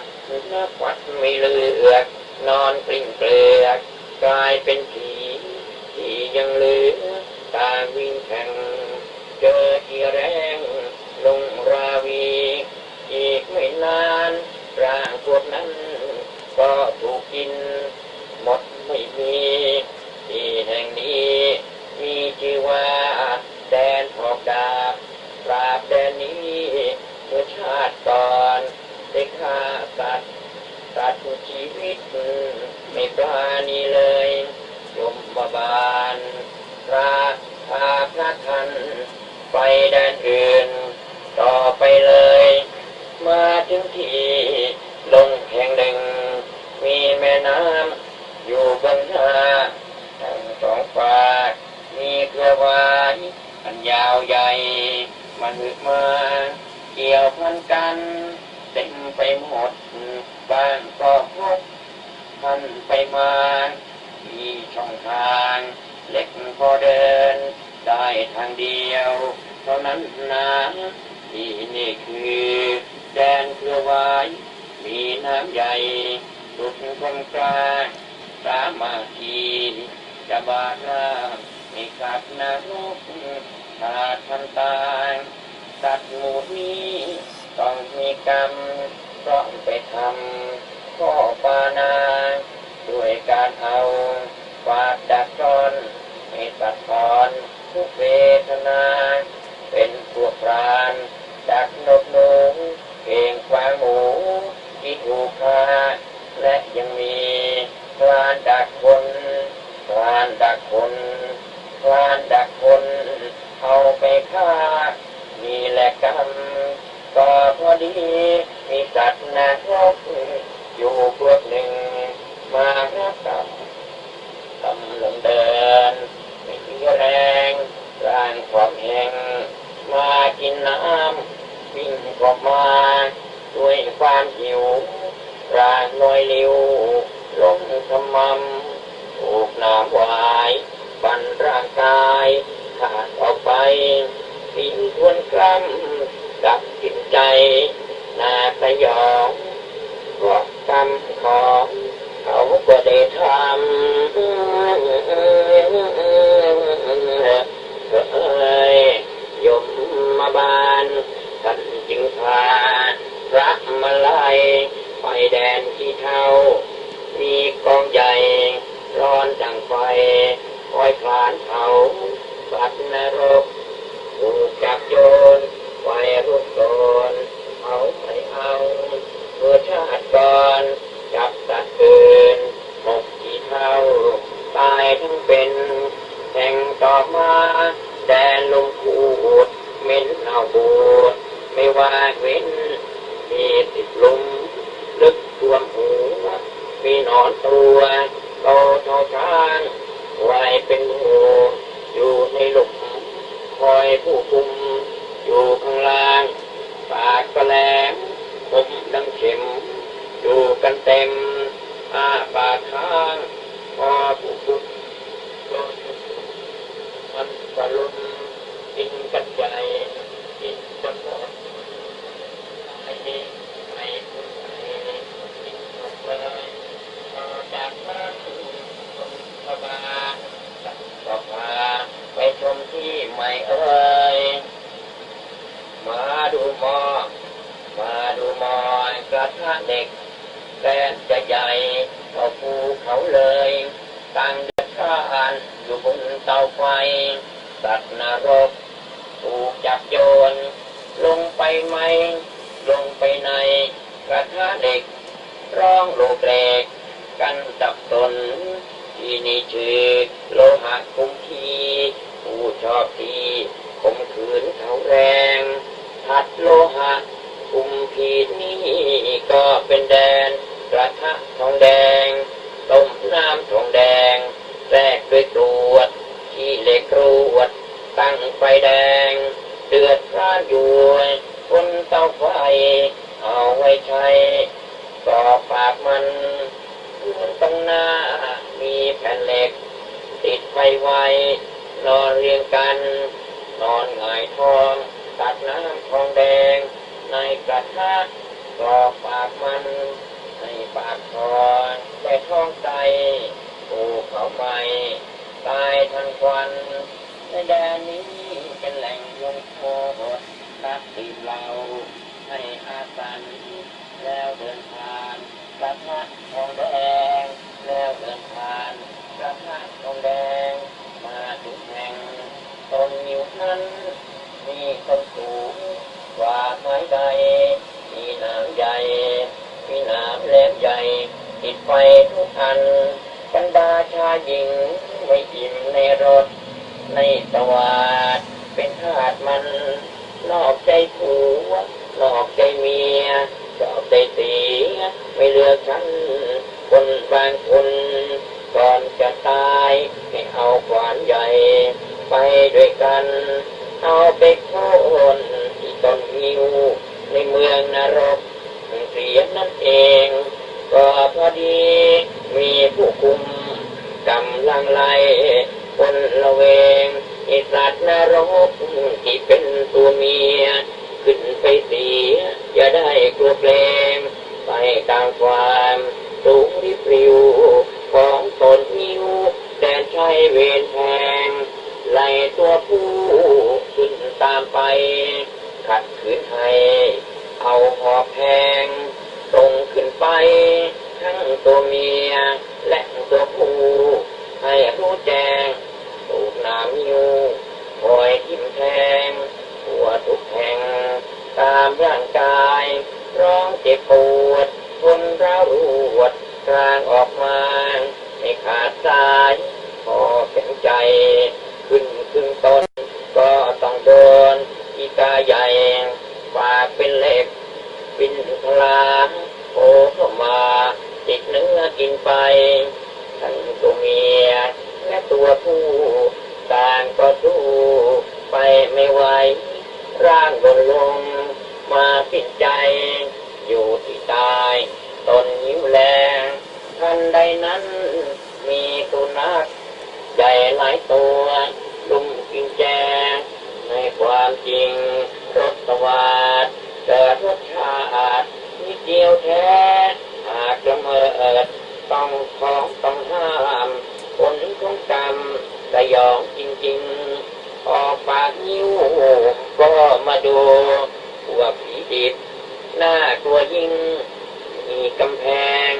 นักวัดไม่เลือกนอนกลิ้งเกลือกกลายเป็นผีที่ยังเหลือต่างวิ่งแข่งเจอที่แรงลงราวีอีกไม่นานร่างพวกนั้นก็ถูกกินหมดไม่มีที่แห่งนี้มีชื่อว่าแดนหอกดาบปราบแดนนี้เมื่อชาติก่อนได้ฆ่าสัตว์ชีวิตไม่ปราณีเลยยมบาลพระพาพระท่านไปแดนอื่นต่อไปเลยมาถึงที่ลงแห่งหนึ่งมีแม่น้ำอยู่บนหน้าทั้ง2 ฝ่ายมีเครือวายอันยาวใหญ่มันหึกมาเกี่ยวพันกันเต็มไปหมดบ้านก็พบพันไปมามีช่องทางเล็กพอเดินได้ทางเดียวเท่านั้นนะที่นี่คือแดนเครือวายมีน้ำใหญ่สุดกลมกลางสามัคคีจะบาดาไม่กัดนรกขาดทันตายสัตว์หมู่นี้ต้องมีกรรมต้องไปทำข้อปานาด้วยการเอาฝาดดักจรให้ตัดถอนทุกเวทนาเป็นพวกพรานดักนกหนูเก่งควางหมูที่ถูกฆ่าและยังมีพรานดักคนเอาไปฆ่านี่แหละกรรมก็พอดีมีสัตว์นรกอยู่พวกหนึ่งมารับกรรมกำลังเดินไม่มีแรงร่างความแห้งมากินน้ำวิ่งออกมาด้วยความหิวร่างลอยลิ้วลงขมำถูกน้ำวายปั่นร่างกายขาดออกไปสิ้นทวนกล้ำกับจิตใจน่าสยองเพราะกรรม ของเขาก็ได้ทำยมมาบานท่านจึงพาพระมาลัยไปแดนที่เท่ามีกองใหญ่ร้อนดังไฟคอยคลานเผาสัตว์นรกถูกจับโยนไฟรุกโดนเอาไม่เอาเมื่อชาติก่อนจับสัตว์อื่นหมกที่เท่าตายทั้งเป็นแห่งต่อมาแดนลมพูดเหม็นเน่าบูดไม่ว่าเว้นมีติดลุมลึกท่วมหัวมีนอนตัวโตเท่าช้างไว้เป็นหูอยู่ในหลุมคอยผู้คุมอยู่ข้างล่างปากก็แหลมคมดังเข็มอยู่กันเต็มปากข้างพอผู้คุมมันก็ลุมกินกันใหญ่กินจนหมดไม่พูดไปกินหมดเลยจากนั้นพระบาทก็พาไปชมที่ใหม่เอ่ยมาดูหมอกระทะเด็กแสนจะใหญ่เท่าภูเขาเลยตั้งเดือดร้อนอยู่บนเตาไฟสัตว์นรกถูกจับโยนลงไปไหมลงไปในกระทะเด็กร้องโลกแรกกันสับสนที่นี่ชื่อโลหะคุมพีผู้ชอบทีข่มขืนเขาแรงทัดโลหะคุมพีนี้ก็เป็นแดนกระทะทองแดงต้มน้ำทองแดงแทรกด้วยกรวดที่เหล็กกรวดตั้งไฟแดงเดือดร้อนอยู่บนเตาไฟเอาไว้ใช้ก่อปากมันตรงหน้ามีแผ่นเหล็กติดไฟไว้นอนเรียงกันนอนหงายท้องตักน้ำทองแดงในกระทะก่อปากมันในปากทองไปท้องใจปูเขาใหม่ตายทันควันในแดนนี้เป็นแหล่งลงโทษนักดื่มเหล้าให้อาสันแล้วเดินผ่านกระทะทองแดงแล้วเดินผ่านกระทะทองแดงมาถึงแห่งต้นนิ้วนั้นมีต้นสูงกว่าไม้ใดมีหนามใหญ่มีหนามแหลมใหญ่ติดไฟทุกอันบรรดาชายหญิงไม่อิ่มในรถในสวาดเป็นทาสมันนอกใจผัวนอกใจเมียชอบใจเสียไม่เลือกฉันคนบางคนก่อนจะตายให้เอาขวานใหญ่ไปด้วยกันเอาไปโค่นที่ต้นงิ้วในเมืองนรกเสียนั่นเองก็พอดีมีผู้คุมกำลังไล่คนละเวงไอสัตว์นรกที่เป็นตัวเมียขึ้นไปเสียอย่าได้กลัวเกรงไปตามความสูงริบริวของตนนิ้วแดนใช้เวรแทงไล่ตัวผู้ขึ้นตามไปขัดขืนให้เอาหอกแทงตรงขึ้นไปทั้งตัวเมียและตัวผู้ให้รู้แจ้งถูกน้ำนิ้วคอยทิ่มแทงหัวทุกแห่งตามร่างกายร้องเจ็บปวดทนร้าวรวดกลางออกมาให้ขาดสายพอเป็นใจขึ้นต้นก็ต้องโดนอีกาใหญ่ปากเป็นเหล็กปินพลาโผล่เข้ามาติดเนื้อกินไปทั้งตัวเมียและตัวผู้ต่างก็สู้ไปไม่ไหวร่างหล่นลงมาปิดใจอยู่ที่ตายต้นยิ้วแรงทันใดนั้นมีสุนัขใหญ่หลายตัวลุมกินแจงในความจริงรสสวัสดิ์เกิดรสชาตินิดเดียวแท้หากละเมอ ต้องห้ามผลของกรรมสยองจริงๆออกปากนิ้วก็มาดูพวกผีดิบน่ากลัวยิ่งมีกำแพง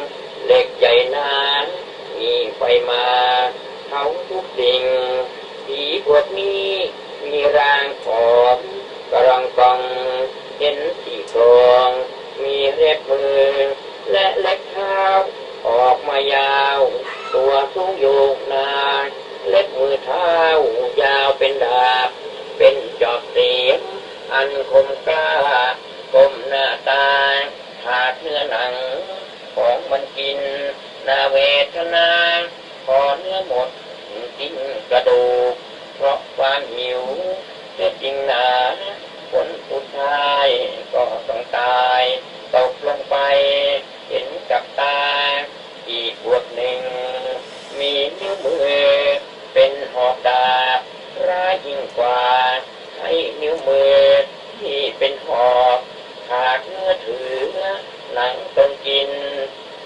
เหล็กใหญ่หนามีไฟมาเขาทุกสิ่งผีพวกนี้มีร่างผอมกระรองกองเห็นสี่โครงมีเล็บมือและเล็บเท้าออกมายาวตัวสูงโยกนานเล็บมือเท้ายาวเป็นดาบเป็นจอบเสียมอันคมกล้าก้มหน้าตาขาดเนื้อหนังของมันกินนาเวทนาพอเนื้อหมดกินกระดูกเพราะความหิวเสียจริงหนาคนสุดท้ายก็ต้องตายตกลงไปเห็นกับตาอีกพวกหนึ่งมีนิ้วมือเป็นหอกดาบร้ายยิ่งกว่าให้นิ้วมือที่เป็นหอกขาดเนื้อถือหนังต้องกิน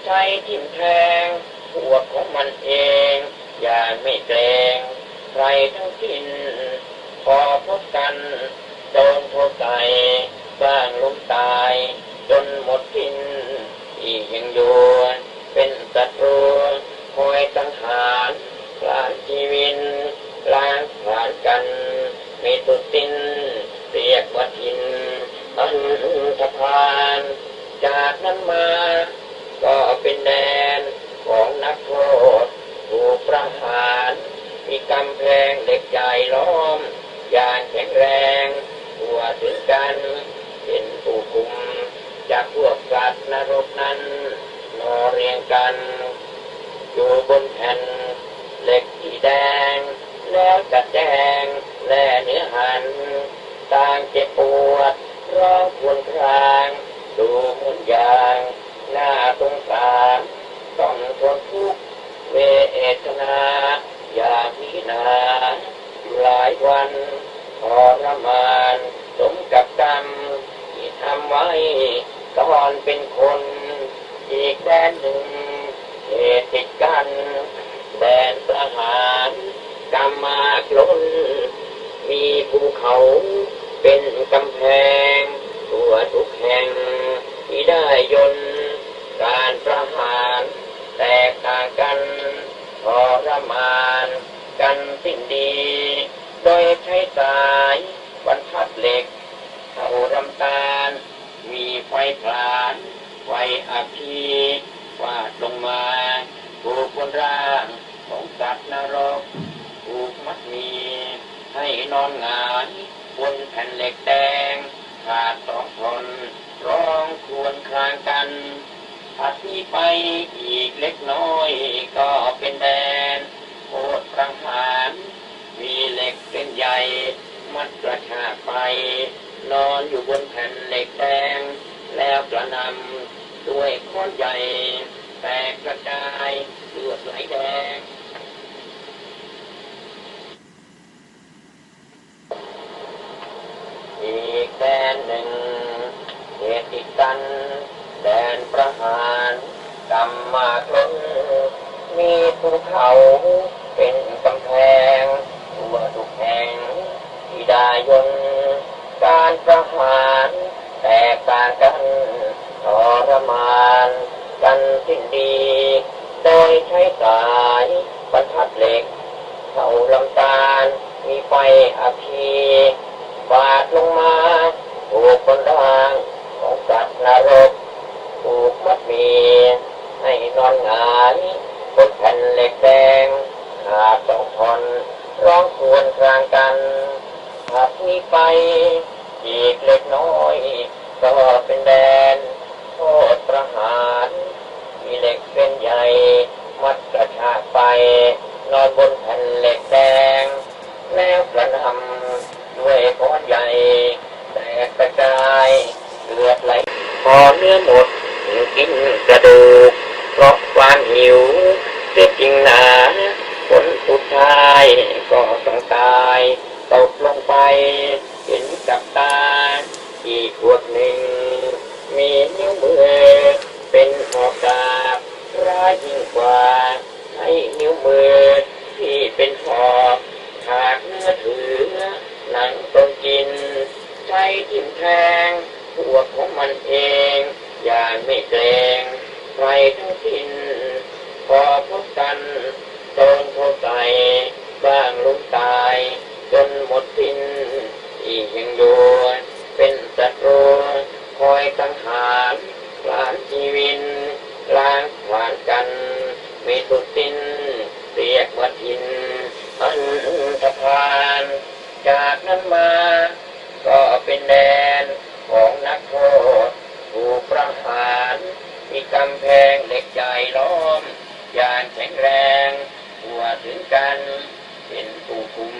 ใช้ทิ่มแทงพวกของมันเองอย่าไม่เกรงใครทั้งสิ้นพอพบกันโดนโทษใจบ้างล้มตายจนหมดสิ้นอีกยังอยู่เป็นศัตรูคอยสังหารกลางชีวิตล้างผ่านกันไม่สุดสิ้นเรียกว่าทินอันธพาลจากนั้นมาก็เป็นแดนของนักโทษถูกประหารมีกำแพงเหล็กใหญ่ล้อมอย่างแข็งแรงทั่วถึงกันเป็นผู้คุมจากพวกสัตว์นรกนั้นนอเรียงกันอยู่บนแผ่นเหล็กที่แดงแล้วจัดแจงและเนื้อหันต่างเจ็บปวดร้องครวญครางดูเหมือนอย่างน่าสงสารต้องทนทุกข์เวทนาอย่างนี้นาอยู่หลายวันทรมานสมกับกรรมที่ทำไว้ตอนเป็นคนอีกแดนหนึ่งเหตุติดกันแดนประหารกรรมมากล้นมีภูเขาเป็นกำแพงทั่วทุกแห่งที่ได้ยนการประหารแตกต่างกันทรมานกันสิ้นดีโดยใช้สายบรรทัดเหล็กเท่ารำตาลมีไฟพลานไฟอัคคีฟาดลงมาถูกบนร่างของสัตว์นรกถูกมัดมีให้นอนหงายบนแผ่นเหล็กแดงขาดสองทนร้องครวญครางกันถัดนี้ไปอีกเล็กน้อยก็เป็นแดนโคตรประหารมีเหล็กเส้นใหญ่มัดกระชากไปนอนอยู่บนแผ่นเหล็กแดงแล้วกระนำด้วยค้อนใหญ่แตกกระจายเลือดไหลแดงอีกแดนหนึ่งเหตุติดกันแดนประหารกรรมมากล้นมีภูเขาเป็นกำแพงทั่วทุกแห่งที่ได้ยนการประหารแตกต่างกันทรมานกันสิ้นดีโดยใช้สายบรรทัดเหล็กเท่าลำตาลมีไฟอัคคีบาดลงมาถูกบนร่างของสัตว์นรกถูกมัดมีให้นอนหงายบนแผ่นเหล็กแดงขาดสองทนร้องครวญครางกันถัดนี้ไปอีกเล็กน้อยก็เป็นแดนโทษประหารมีเหล็กเส้นใหญ่มัดกระชากไปนอนบนแผ่นเหล็กแดงแล้วกระนำด้วยค้อนใหญ่แตกกระจายเลือดไหลพอเนื้อหมดกินกระดูกเพราะความหิวเสียจริงหนาคนสุดท้ายก็ต้องตายตกลงไปเห็นกับตาอีกพวกหนึ่งมีนิ้วมือเป็นหอกดาบ ร้ายยิ่งกว่าให้นิ้วมือที่เป็นหอกขาดเนื้อถือหนังต้องกินใช้ทิ่มแทงตัวของมันเองอย่างไม่เกรงใครทั้งสิ้นพอพบกันโดนเขาใส่บ้างล้มตายจนหมดสิ้นอีกยังอยู่เป็นศัตรูคอยสังหารกลานชีวินล้างผลาญกันไม่สุดสิ้นเรียกว่าทินอันธพาลจากนั้นมาก็เป็นแดนของนักโทษถูกประหารมีกำแพงเหล็กใหญ่ล้อมอย่างแข็งแรงทั่วถึงกันเป็นผู้คุม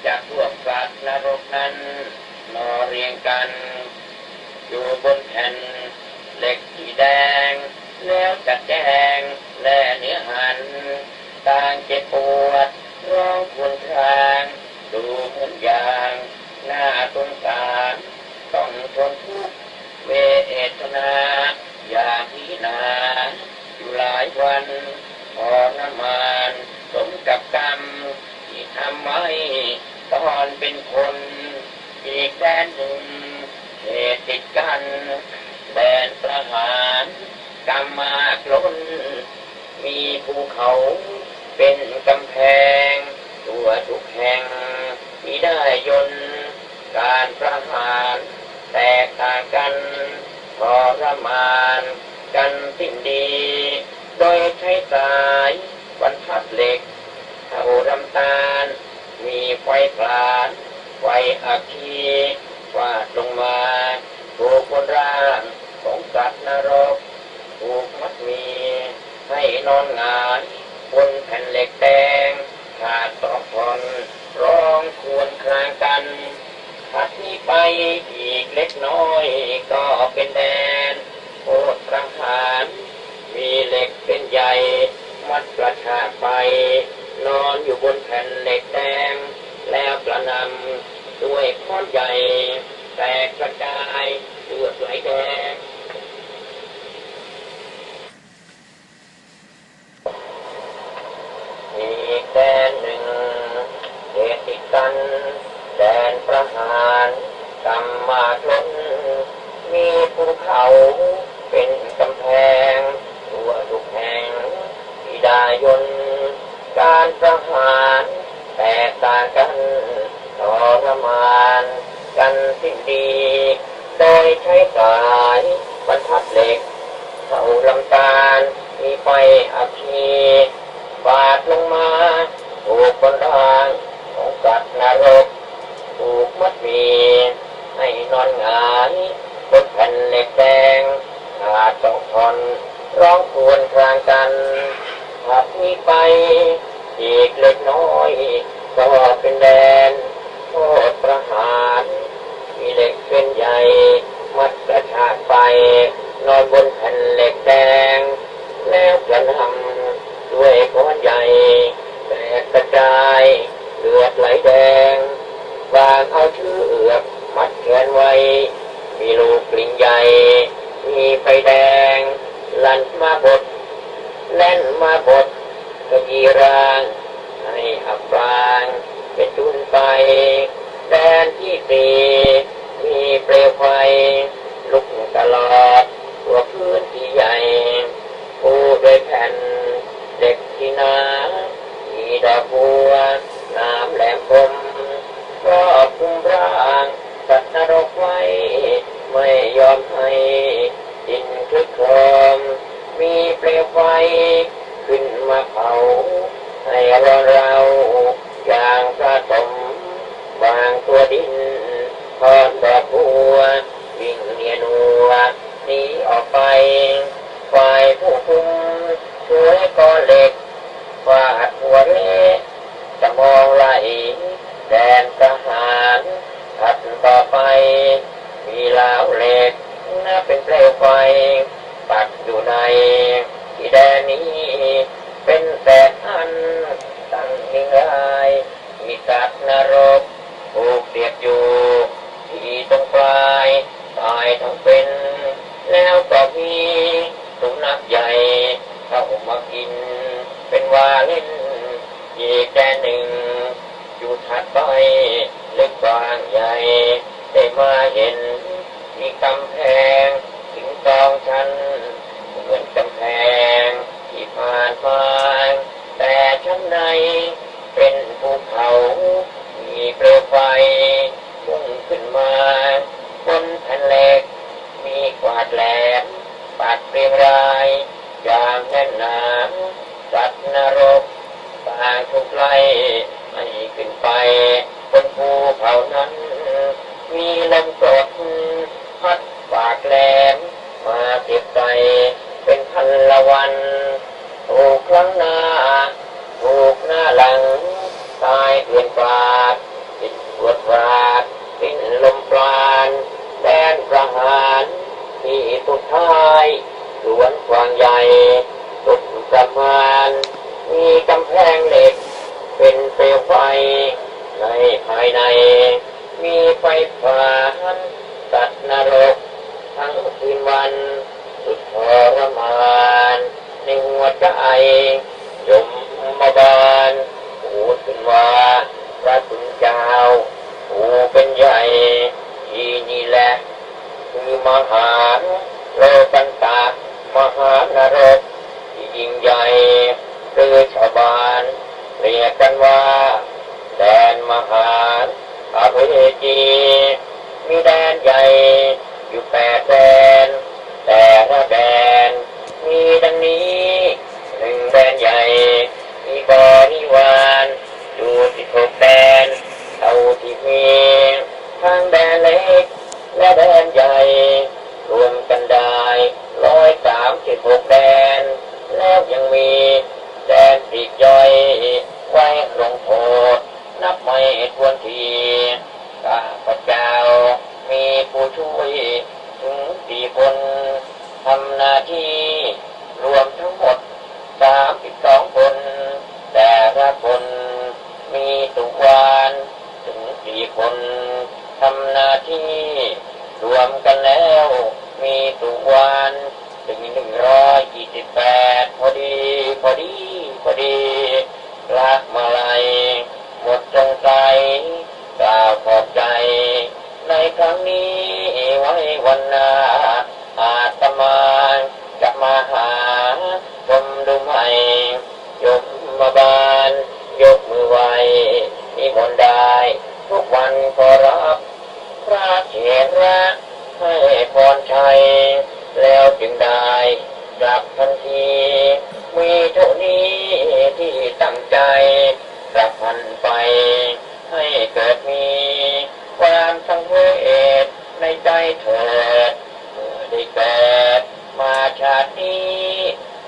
จากพวกสัตว์นรกนั้นนอเรียงกันอยู่บนแผ่นเหล็กสีแดงแล้วจัดแจงและเนื้อหันต่างเจ็บปวดร้องครวญครางดูเหมือนอย่างน่าสงสารต้องทนทุกข์เวทนาอย่างที่นาอยู่หลายวันทรมานสมกับกรรมที่ทำไว้ตอนเป็นคนอีกแดนหนึ่งเหตุติดกันแดนประหารกรรมมากล้นมีภูเขาเป็นกำแพงตัวทุกแห่งมีได้ยนการประหารแตกต่างกันทรมานกันสิ้นดีโดยใช้สายบรรทัดเหล็กเท่าลำตาลมีไฟกลานไฟอัคคีฟาดลงมาถูกบนร่างของสัตว์นรกถูกมัดมีให้นอนหงายบนแผ่นเหล็กแดงขาดสองท่อนร้องครวญครางกันถัดนี้ไปอีกเล็กน้อยก็เป็นแดนโคตรประหารมีเหล็กเป็นใหญ่มัดกระชากไปนอนอยู่บนแผ่นเหล็กแดงแล้วกระนำด้วยค้อนใหญ่แตกกระจายเลือดไหลแดงอีกแดนหนึ่งเหตุติดกันแดนประหารกรรมมากล้นมีภูเขาเป็นกำแพงทั่วทุกแห่งที่ได้ยนการประหารแตกต่างกันทรมานกันสิ้นดีโดยใช้สายบรรทัดเหล็กเท่าลำตาลมีไฟอัคคีบาดลงมาถูกบนร่างของสัตว์นรกถูกมัดมีให้นอนหงายบนแผ่นเหล็กแดงขาดสองท่อนร้องครวญครางกันถัดนี้ไปอีกเล็กน้อยก็เป็นแดนโทษประหารมีเหล็กเป็นใหญ่มัดกระชากไปนอนบนแผ่นเหล็กแดงแล้วกระนำด้วยค้อนใหญ่แตกกระจายเลือดไหลแดงวางเอาเชือกมัดแขนไว้มีลูกกลิ่งใหญ่มีไฟแดงลั่นมาบดแล่นมาบดกระยีร่างให้อับปางเป็นทุนไปแดนที่สี่มีเปลวไฟลุกตลอดตัวพื้นที่ใหญ่ปูด้วยแผ่นเด็กที่หนามีดอกบัวน้ำแหลมคมก็คุมร่างสัตว์นรกไว้ไม่ยอมให้ดินคลึกโครมมีเปลวไฟขึ้นมาเผาให้เราอย่างกระสมบางตัวดินถอนดอกบัววิ่งเนียนัวหนีออกไปฝ่ายผู้คุมช่วยก้อนเหล็กฟาดหัวเละจะมองไหลแดนทหารถัดต่อไปมีลาวเหล็กน่าเป็นเปลวไฟปักอยู่ในที่แดนนี้เป็นแสนอันตั้ง ว่าเล่นอีกแดนหนึ่งอยู่ถัดไปลึกกว้างใหญ่ได้มาเห็นมีกำแพงถึงสองชั้นเหมือนกำแพงที่ผ่านมาแต่ชั้นในเป็นภูเขามีเปลวไฟพุ่งขึ้นมาบนแผ่นเหล็กมีกวาดแหลมปัดเปรียงรายอย่างแน่นหนาสัตว์นรกต่างถูกไล่ให้ขึ้นไปบนภูเขานั้นมีลมกดพัดปากแหลมมาเสียบใส่เป็นพันละวันถูกครั้งหน้าถูกหน้าหลังตายเกลื่อนกลาดติดปวดวาดสิ้นลมปราณแดนประหารที่สุดท้ายสวนกว้างใหญ่สุดประมาณมีกำแพงเหล็กเป็นเปลวไฟในภายในมีไฟฟ้าสัตว์นรกทั้งคืนวันสุดทรมานในหัวใจยมบาลพูดขึ้นว่าพระคุณเจ้าผู้เป็นใหญ่ที่นี่แหละคือมหาโลกันตามหานรกที่ยิ่งใหญ่คือชาวบ้านเรียกกันว่าแดนมหาอเวจีมีแดนใหญ่อยู่8 แดนแต่ละแดนมีดังนี้1 แดนใหญ่มีบริวารอยู่16 แดนเท่าที่มีทั้งแดนเล็กและแดนใหญ่รวมกันได้136 แดนแล้วยังมีแดนปลีกย่อยไว้ลงโทษนับไม่ถ้วนทีข้าพเจ้ามีผู้ช่วยถึง4 คนทำหน้าที่รวมทั้งหมด32 คนแต่ละคนมีตุวานถึง4 คนทำหน้าที่รวมกันแล้วมีตุวานถึง128พอดีละมาลัยหมดสงสัยกล่าวขอบใจในครั้งนี้ไว้วันหน้าอาตมาจะมาหาชมดูใหม่ยมมาบานยกมือไหวนิมนต์ได้ทุกวันขอรับพระเถระให้พรชัยแล้วจึงได้กลับทันทีมีเท่านี้ที่ตั้งใจกลับพันไปให้เกิดมีความสังเวชในใจเถิดเมื่อได้เกิดมาชาตินี้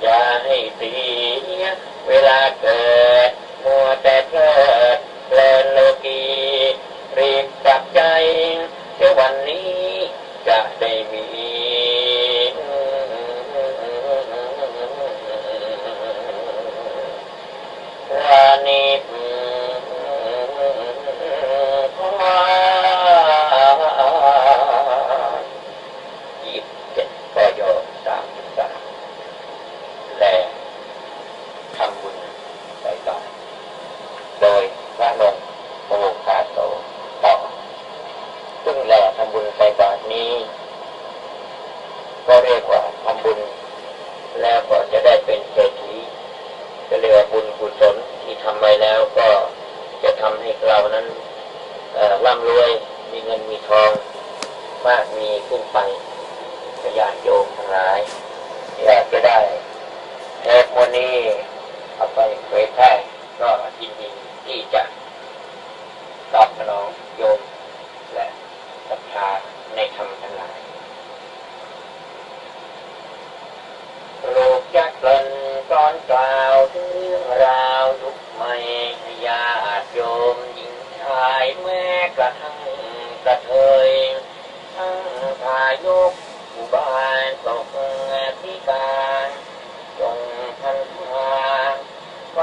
อย่าให้เสียเวลาเกิดมัวแต่เพลิดเพลินโลกีรีบกลับใจเดี๋ยววันนี้จะได้มีรานิพพาน27 ปย 33และทำบุญใส่บาตรโดยพระนงค์โอคาโตต่อซึ่งแหล่ทำบุญใส่บาตรนี้ก็เรียกว่าทำบุญแล้วก็จะได้เป็นเศรษฐีจะเรียกว่าบุญกุศลที่ทำไว้แล้วก็จะทำให้เรานั้นร่ำรวยมีเงินมีทองมากมีขึ้นไปญาติโยมทั้งหลายอยากจะได้เทปวันนี้เอาไปเผยแพร่ก็ยินดีที่จะตอบสนองโยมและศรัทธาในธรรมทั้งหลายโลกยักษ์เกินก่อนกล่าวถึงเรื่องราวยุคใหม่ญาติโยมหญิงชายแม้กระทั่งกระเทยทั้งทายกอุบาลตกพิการจงพันธาไว้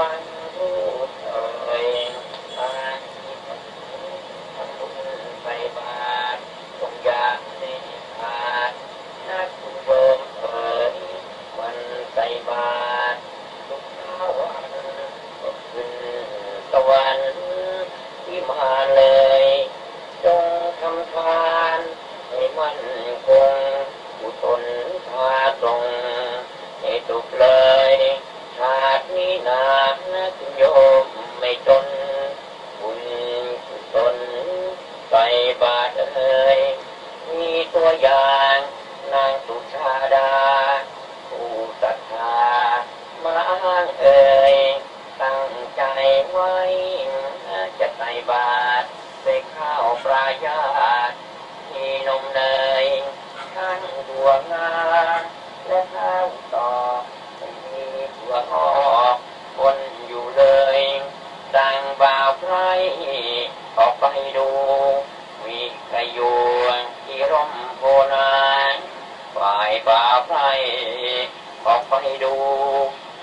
ไปดู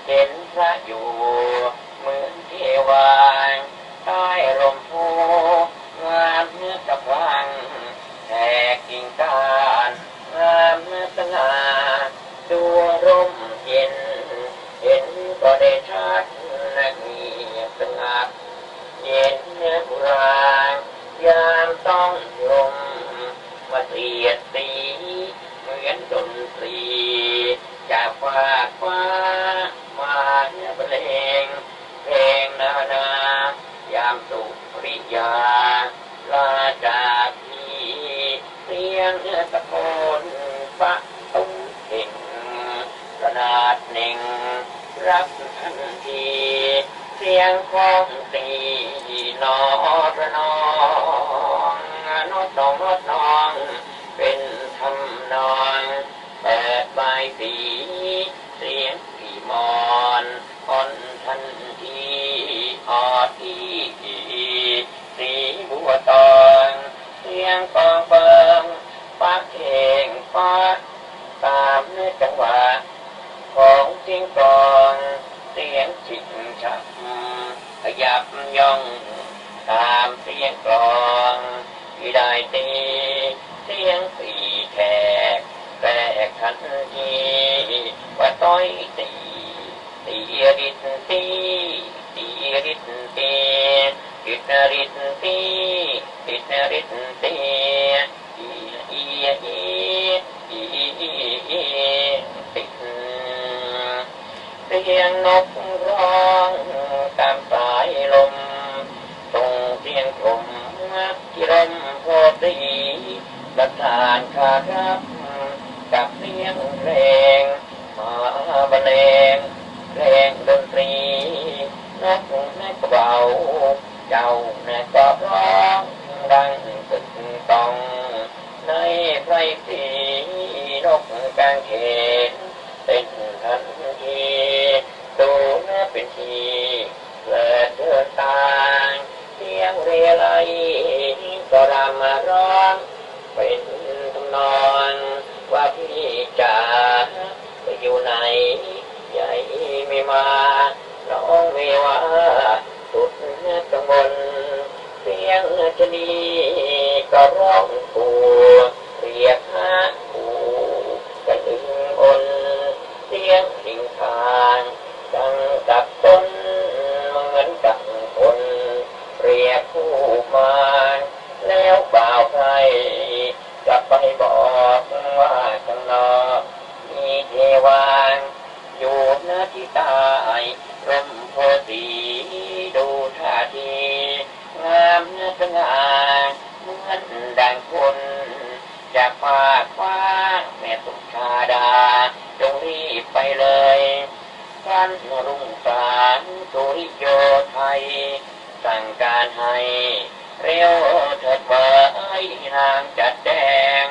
เห็นพระอยู่เหมือนเทวาใต้ร่มโพงามเนื้อตะพังแหกกิ่งก้านงามเนื้อสง่าดูร่มเย็นเห็นก็ได้ชัดนักเงียบสงัดเย็นเนื้อบุรายามต้องลมมาเสียดสีเหมือนดนตรีจากฟ้าฟ้ามาเนื้อบรรเลงเพลงนานายามสุริยาลาจากพี่เสียงเนื้อตะโกนปะตุ้งเก่งขนาดหนึ่งรับทันทีเสียงของตีนอระนองนอตองนอตน้องเป็นทำนองเปิดใบสีเสียงผีมอนอ่อนทันทีออดที่สีบัวตองเสียงกองเบิงปักเข่งฟ้าตามเนื้อจังหวะของเสียงกลองเสียงจิงฉับขยับย่องตามเสียงกลองที่ได้ตีเสียงสีแขกแตกทันทีว่าต้อยตีตีริดตีตีริดตีติดริดตีติดริดตีอีอีอีอีอีติดเสียงนกร้องตามสายลมตรงเสียงกลมที่ลมโพดีประทานคารับกับเสียงเพลงมาบรรเลงเพลงดนตรีนักเบาเจ้าก็ร้องดังตึกตองในไพรสีนกกางเขนเป็นทันทีดูเป็นทีเกิดเดินทางเสียงเรไลก็รำมาร้องเป็นทำนองว่าพี่จ๋าไปอยู่ไหนใหญ่ไม่มาน้องไม่ว่าสุดกังวลเสียงชนีก็ร้องกูเรียกหากูกระดึงอนเสียงสิงทางดังกับต้นเหมือนกับคนเรียกผู้มาแล้วเปล่าใครจะไปบอกว่าข้างนอกมีเทวานอยู่หน้าที่ตายร่มโพสีดูท่าทีงามเนื้อสง่าเหมือนดังคนจากฟ้าฟ้าแม่สุชาดาจงรีบไปเลยท่านรุ่งสางสุริโยไทยสั่งการให้เร็วเถิดเบยนางจัดแดง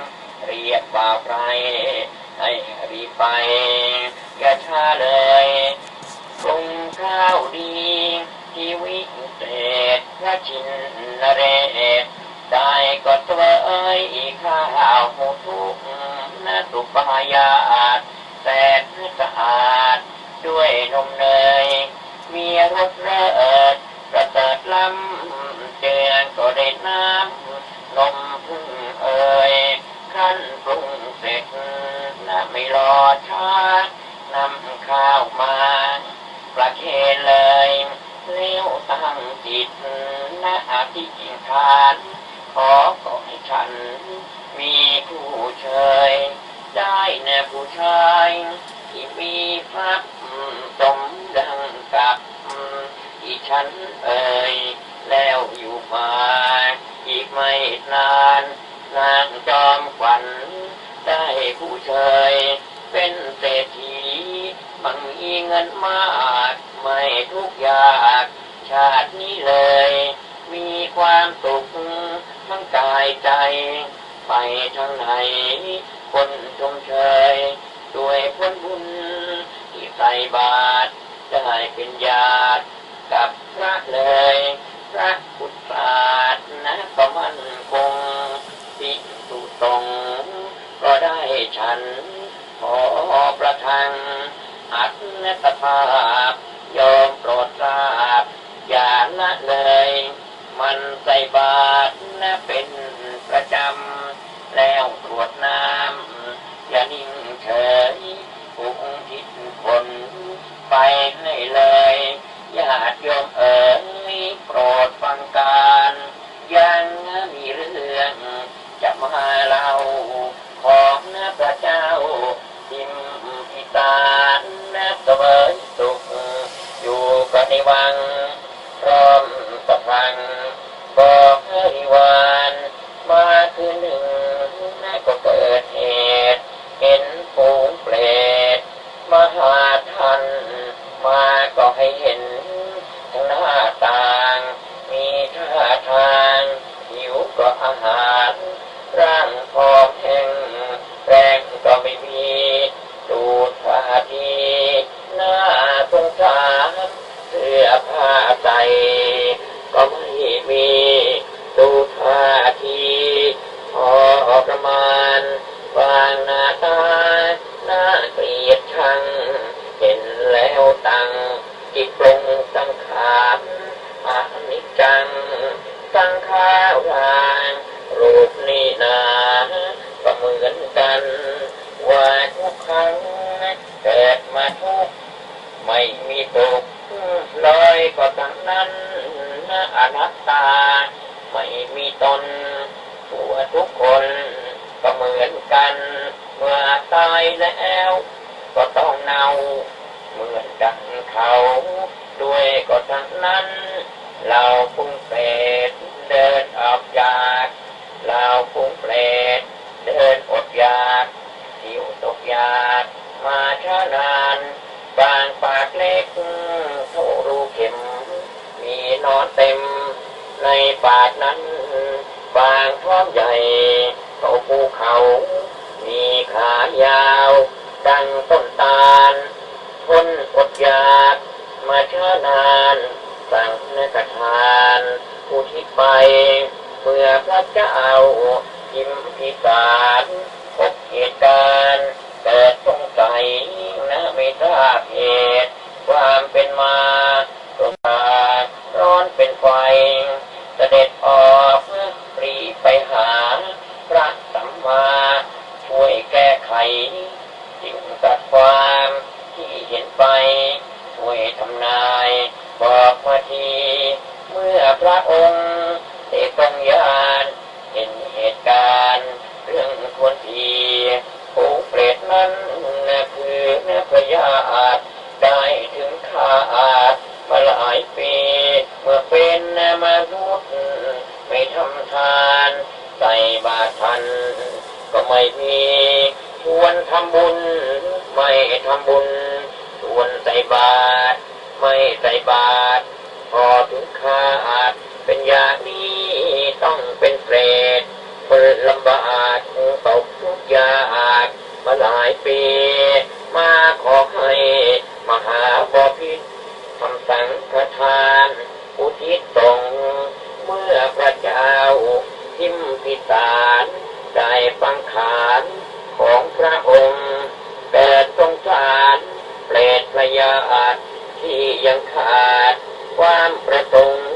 เรียกบ่าวไพรให้รีบไปอย่าช้าเลยปรุงข้าวดีที่วิเศษพระชินนเรศได้ก็สวยข้าวหมูทุกสุปายาตแสนสะอาดด้วยนมเนยมีรสเลิศประเสริฐล้ำเจือก็ได้น้ำนมพึ่งเอ่ยขั้นปรุงเสร็จไม่รอช้านำข้าวมาประเคนเลยเลี้ยวตั้งจิตอธิษฐานขอให้ฉันมีผู้เชยได้ผู้ชายที่มีพระสมดังกับที่ฉันเอ่ยแล้วอยู่มาอีกไม่นานนางจอมขวัญได้ผู้เชยเป็นเศรษฐีมันมีเงินมากไม่ทุกข์ยากชาตินี้เลยมีความสุขทั้งกายใจไปทางไหนคนชมเชยด้วยผลบุญที่ใส่บาตรได้เป็นญาติกับพระเลยพระพุทธศาสนาก็มั่นคงภิกษุสงฆ์ก็ได้ฉันขอประทังอ ตถาคยอมโปรดทราบอย่าละเลยมันใส่บาตรเป็นประจำแล้วกรวดน้ำอย่านิ่งเฉยพุ่งทิศคนไปให้เลยญาติโยมเอ๋ยโปรดฟังการยังมีเรื่องจะมาเล่าของพระเจ้าทิมพิตาเสวยสุขอยู่กันในวังพร้อมสะพังบอกให้วานมาคืนหนึ่งก็เกิดเหตุเห็นฝูงเปรตมาหาท่านมาก็ให้เห็นทั้งหน้าต่างมีท่าทางหิวก็อาหารร่างผอมแห้งแรงก็ไม่มีดูท่าทีน่าสงสารเสื้อผ้าใส่ก็ไม่มีดูท่าทีพอประมาณบางหน้าตาน่าเกลียดชังเห็นแล้วตั้งจิตปรุงสังขารอนิจจังสังขารางรูปนี้นาก็เหมือนกันว่าทุกครั้งเกิดมาทุกไม่มีตกเลยก็ทั้งนั้นอนัตตาไม่มีตนตัวทุกคนก็เหมือนกันเมื่อตายแล้วก็ต้องเน่าเหมือนดังเขาด้วยก็ทั้งนั้นเราปุ้งเปรตเดินออกจากเราปุ้งเปรตเดินอดอยากหิวตกยากมาช้านานบางปากเล็กเท่ารูเข็มมีนอนเต็มในปากนั้นบางท้องใหญ่เท่าภูเขามีขายาวดังต้นตาลทนอดอยากมาช้านานสั่งกระทานผู้ที่ไปเมื่อพระเจ้าทิมพิสารพบเหตุการณ์เกิดสงสัยไม่ทราบเหตุความเป็นมาตัวร้อนเป็นไฟเสด็จออกปรีไปหาพระสัมมาช่วยแก้ไขสิ่งตัดความที่เห็นไปช่วยทำนายบอกมาทีเมื่อพระองค์ได้ทรงญาณเห็นเหตุการณ์เรื่องควรทีผู้เปรตนั้นคือพระญาติได้ถึงขาดมาหลายปีเมื่อเป็นมนุษย์ไม่ทำทานใส่บาตรทันก็ไม่มีชวนทำบุญไม่ทำบุญชวนใส่บาตรไม่ใส่บาตรพอถึงขาดเป็นอย่างนี้ต้องเป็นเปรตคนลำบากตกทุกข์ยากมาหลายปีมาขอให้มหาบพิตรทำสังฆทานอุทิศส่งเมื่อพระเจ้าทิมพิสารได้ฟังขานของพระองค์แต่สงสารเปรตพระญาติที่ยังขาดความประสงค์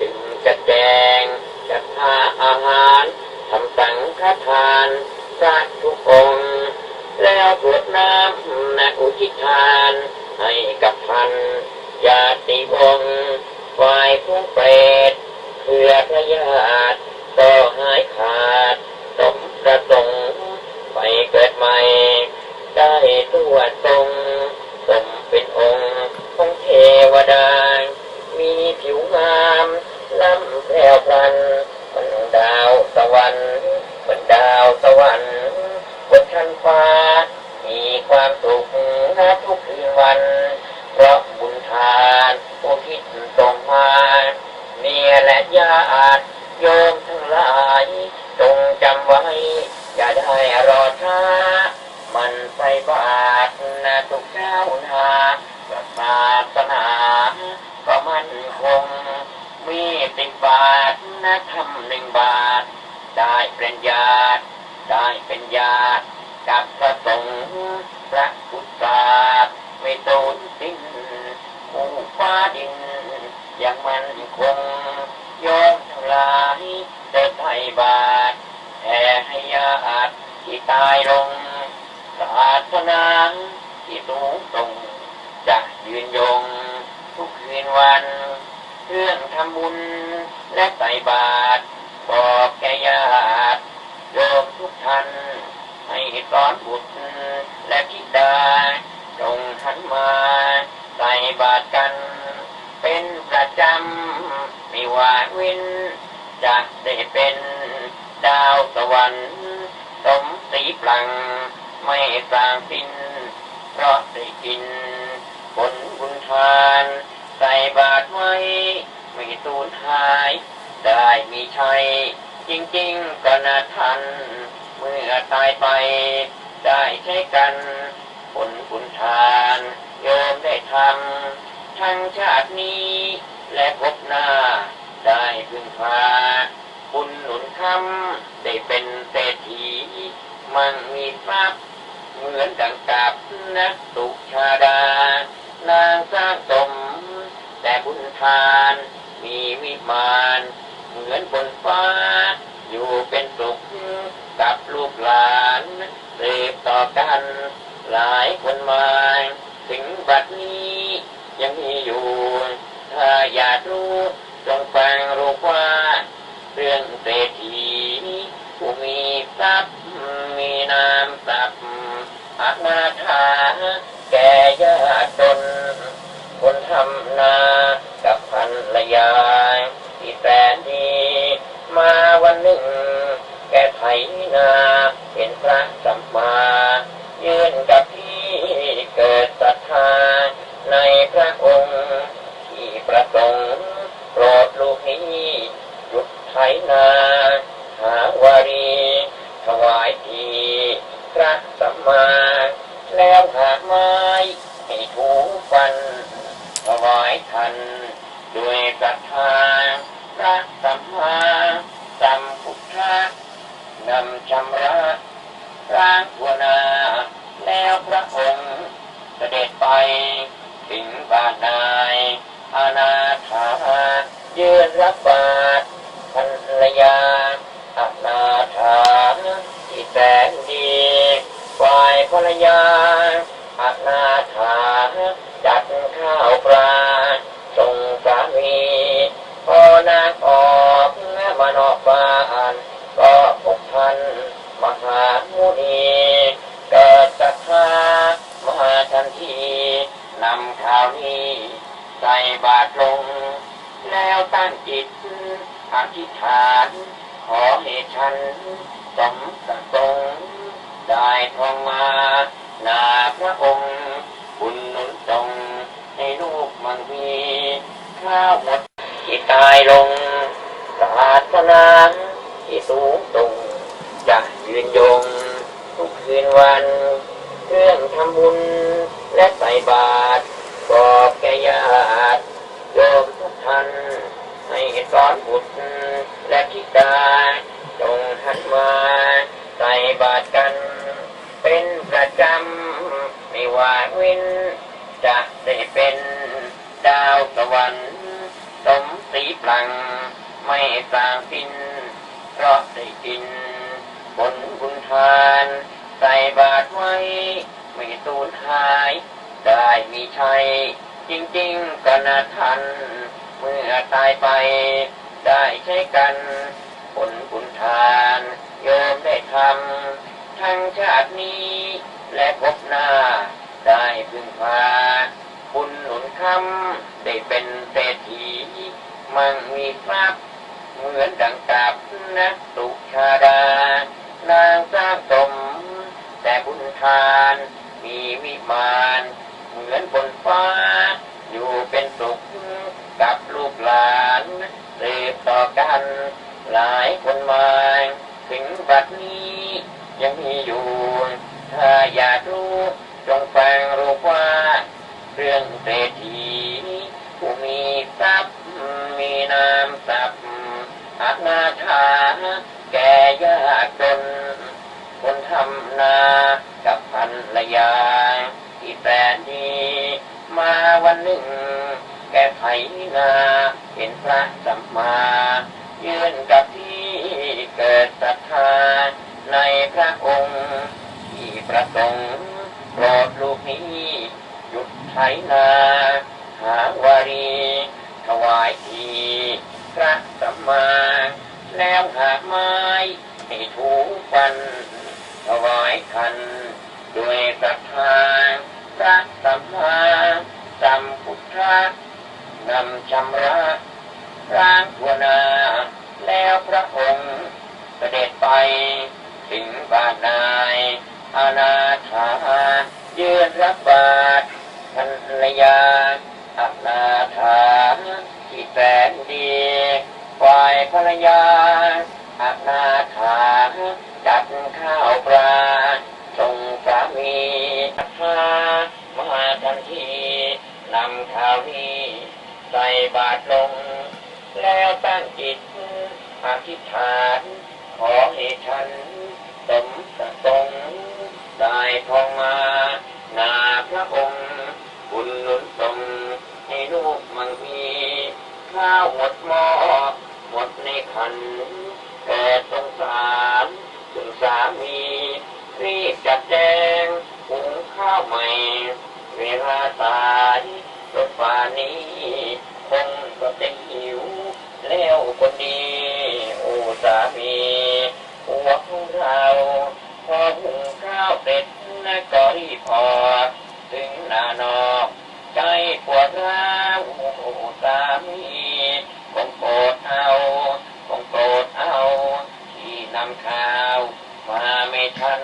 จึงจะแจงจัดหาอาหารทำสังฆทานพระทุกองค์แล้วกรวดน้ำอุทิศทานให้กับท่านญาติวงศ์ฝ่ายผู้เปรตเพื่อพระญาติก็หายขาดสมประสงค์ไปเกิดใหม่ได้ตัวทรงสมเป็นองค์ของเทวดามีผิวงามล้ำแผ่วพลันเหมือนดาวสวรรค์เหมือนดาวสวรรค์บนชั้นฟ้ามีความสุขทุกคืนวันเพราะบุญทานอุทิศส่งมาเนี่ยและญาติโยมทั้งหลายจงจำไว้อย่าได้รอช้ามันไปบาตรทุกเช้านาศาสนาก็มั่นคงมี10 บาททำ1 บาทได้เป็นญาติได้เป็นญาติกับพระสงฆ์พระพุทธศาสนา ไม่สูญสิ้นผู้ฟ้าดินยังมันคงยอมทลายได้ไถ่บาทแผ่ให้ญาติที่ตายลงศาสนาที่สูงส่งจะยืนยงทุกคืนวันเรื่องทำบุญและใส่บาตรบอกแก่ญาติโยมทุกท่านให้สอนบุตรและธิดาจงหันมาใส่บาตรกันเป็นประจำไม่ว่าวินจะได้เป็นดาวสวรรค์สมศรีปลังไม่สร้างสิ้นเพราะได้กินผลบุญทานใส่บาตรไว้ไม่สูญหายได้มีชัยจริงๆก็น่าทันเมื่อตายไปได้ใช้กันผลบุญทานโยมได้ทำทั้งชาตินี้และพบหน้าได้พึ่งพาบุญหนุนคำได้เป็นเศรษฐีมั่งมีทรัพย์เหมือนดังกับนักสุชาดานางสร้างสมแต่บุญทานมีวิมานเหมือนบนฟ้าอยู่เป็นสุขกับลูกหลานสืบต่อกันหลายคนมาถึงบัดนี้ยังมีอยู่ถ้าอยากรู้จงฟังรู้ว่าเรื่องเศรษฐีผู้มีทรัพย์มีนามทรัพย์อาณาถาแก่ญาติจนคนทำนากับภรรยาที่แสนดีมาวันหนึ่งแกไถนาเป็นพระสัมมายืนกับที่เกิดศรัทธาในพระองค์ที่ประสงค์โปรดลูกนี้หยุดไถนาหาวารีถวายทีพระสัมมาแล้วหากไม้ให้ถูฟันถวายทันด้วยศรัทธาพระสัมมาสัมพุทธะนำชำระร่างหัวนาแล้วพระองค์เสด็จไปถึงบ้านนายอาณาถายืนรับบาตรภรรยาอาณาถาที่แสนดีฝ่ายภรรยาอาณาถาจัดข้าวปลาส่งสามีพอนางออกมานอกบ้านก็พบท่านมหามุนีเกิดศรัทธามาทันทีนำข่าวนี้ใส่บาตรลงแล้วตั้งจิตอธิษฐานขอให้ฉันสมประสงค์ได้ทองมานาพระองค์บุญหนุนส่งให้ลูกมั่งมีข้าวหมดที่ตายลงศาสนาที่สูงส่งจะยืนยงทุกคืนวันเครื่องทำบุญและใส่บาตรบอกแก่ญาติโยมทุกท่านให้สอนบุตรและธิดาจงหันมาใส่บาตรกันเป็นประจำไม่ว่าวินจะได้เป็นดาวสวรรค์สมศรีปลังไม่สร้างสิ้นเพราะได้กินผลบุญทานใส่บาตรไว้ไม่สูญหายได้มีชัยจริงๆก็น่าทันเมื่อตายไปได้ใช้กันผลบุญทานโยมได้ทำทั้งชาตินี้และพบหน้าได้พึ่งพาบุญหนุนคำได้เป็นเศรษฐีมั่งมีทรัพย์เหมือนดังกับนักสุชาดานางสร้างสมแต่บุญทานมีวิมานเหมือนบนฟ้าอยู่เป็นสุขกับลูกหลานสืบต่อกันหลายคนมาถึงบัดนี้ยังมีอยู่ถ้าอยากรู้จงฟังรู้ว่าเรื่องเศรษฐีผู้มีทรัพย์มีนามทรัพย์อาณาถาแก่ยากจนคนทำนากับภรรยาที่แสนดี มาวันหนึ่งแก่ไถนาเห็นพระสัมมายืนกับที่เกิดศรัทธาในพระองค์ที่ประสงค์โปรดลูกนี้หยุดไถนาหาวารีถวายทีพระสัมมาแล้วหากไม้ให้ถูฟันถวายทันด้วยศรัทธาพระสัมมาสัมพุทธะนำชำระร่างทั่วหน้าแล้วพระองค์เสด็จไปถึงบ้านนายอนาถายืนรับบาตรภรรยาอนาถาที่แสนดีฝ่ายภรรยาอนาถาจัดข้าวปลาส่งสามีพามาทันทีนำข้าวนี้ใส่บาตรลงแล้วตั้งจิตอธิษฐานขอให้ฉันสมประสงค์ได้ทองมานาพระองค์บุญหนุนส่งให้ลูกมั่งมีข้าวหมดหม้อหมดในขันเกิดสงสารถึงสามีรีบจัดแจงหุงข้าวใหม่เวลาตายรถป่านี้คงก็จะหิวแล้วคนดีโอ้สามีหัวของเราพอหุงข้าวเสร็จก็รีบพอถึงหน้านอกใจปวดร้าวโอ้สามีคงโกรธเอาที่นำข้าวมาไม่ทัน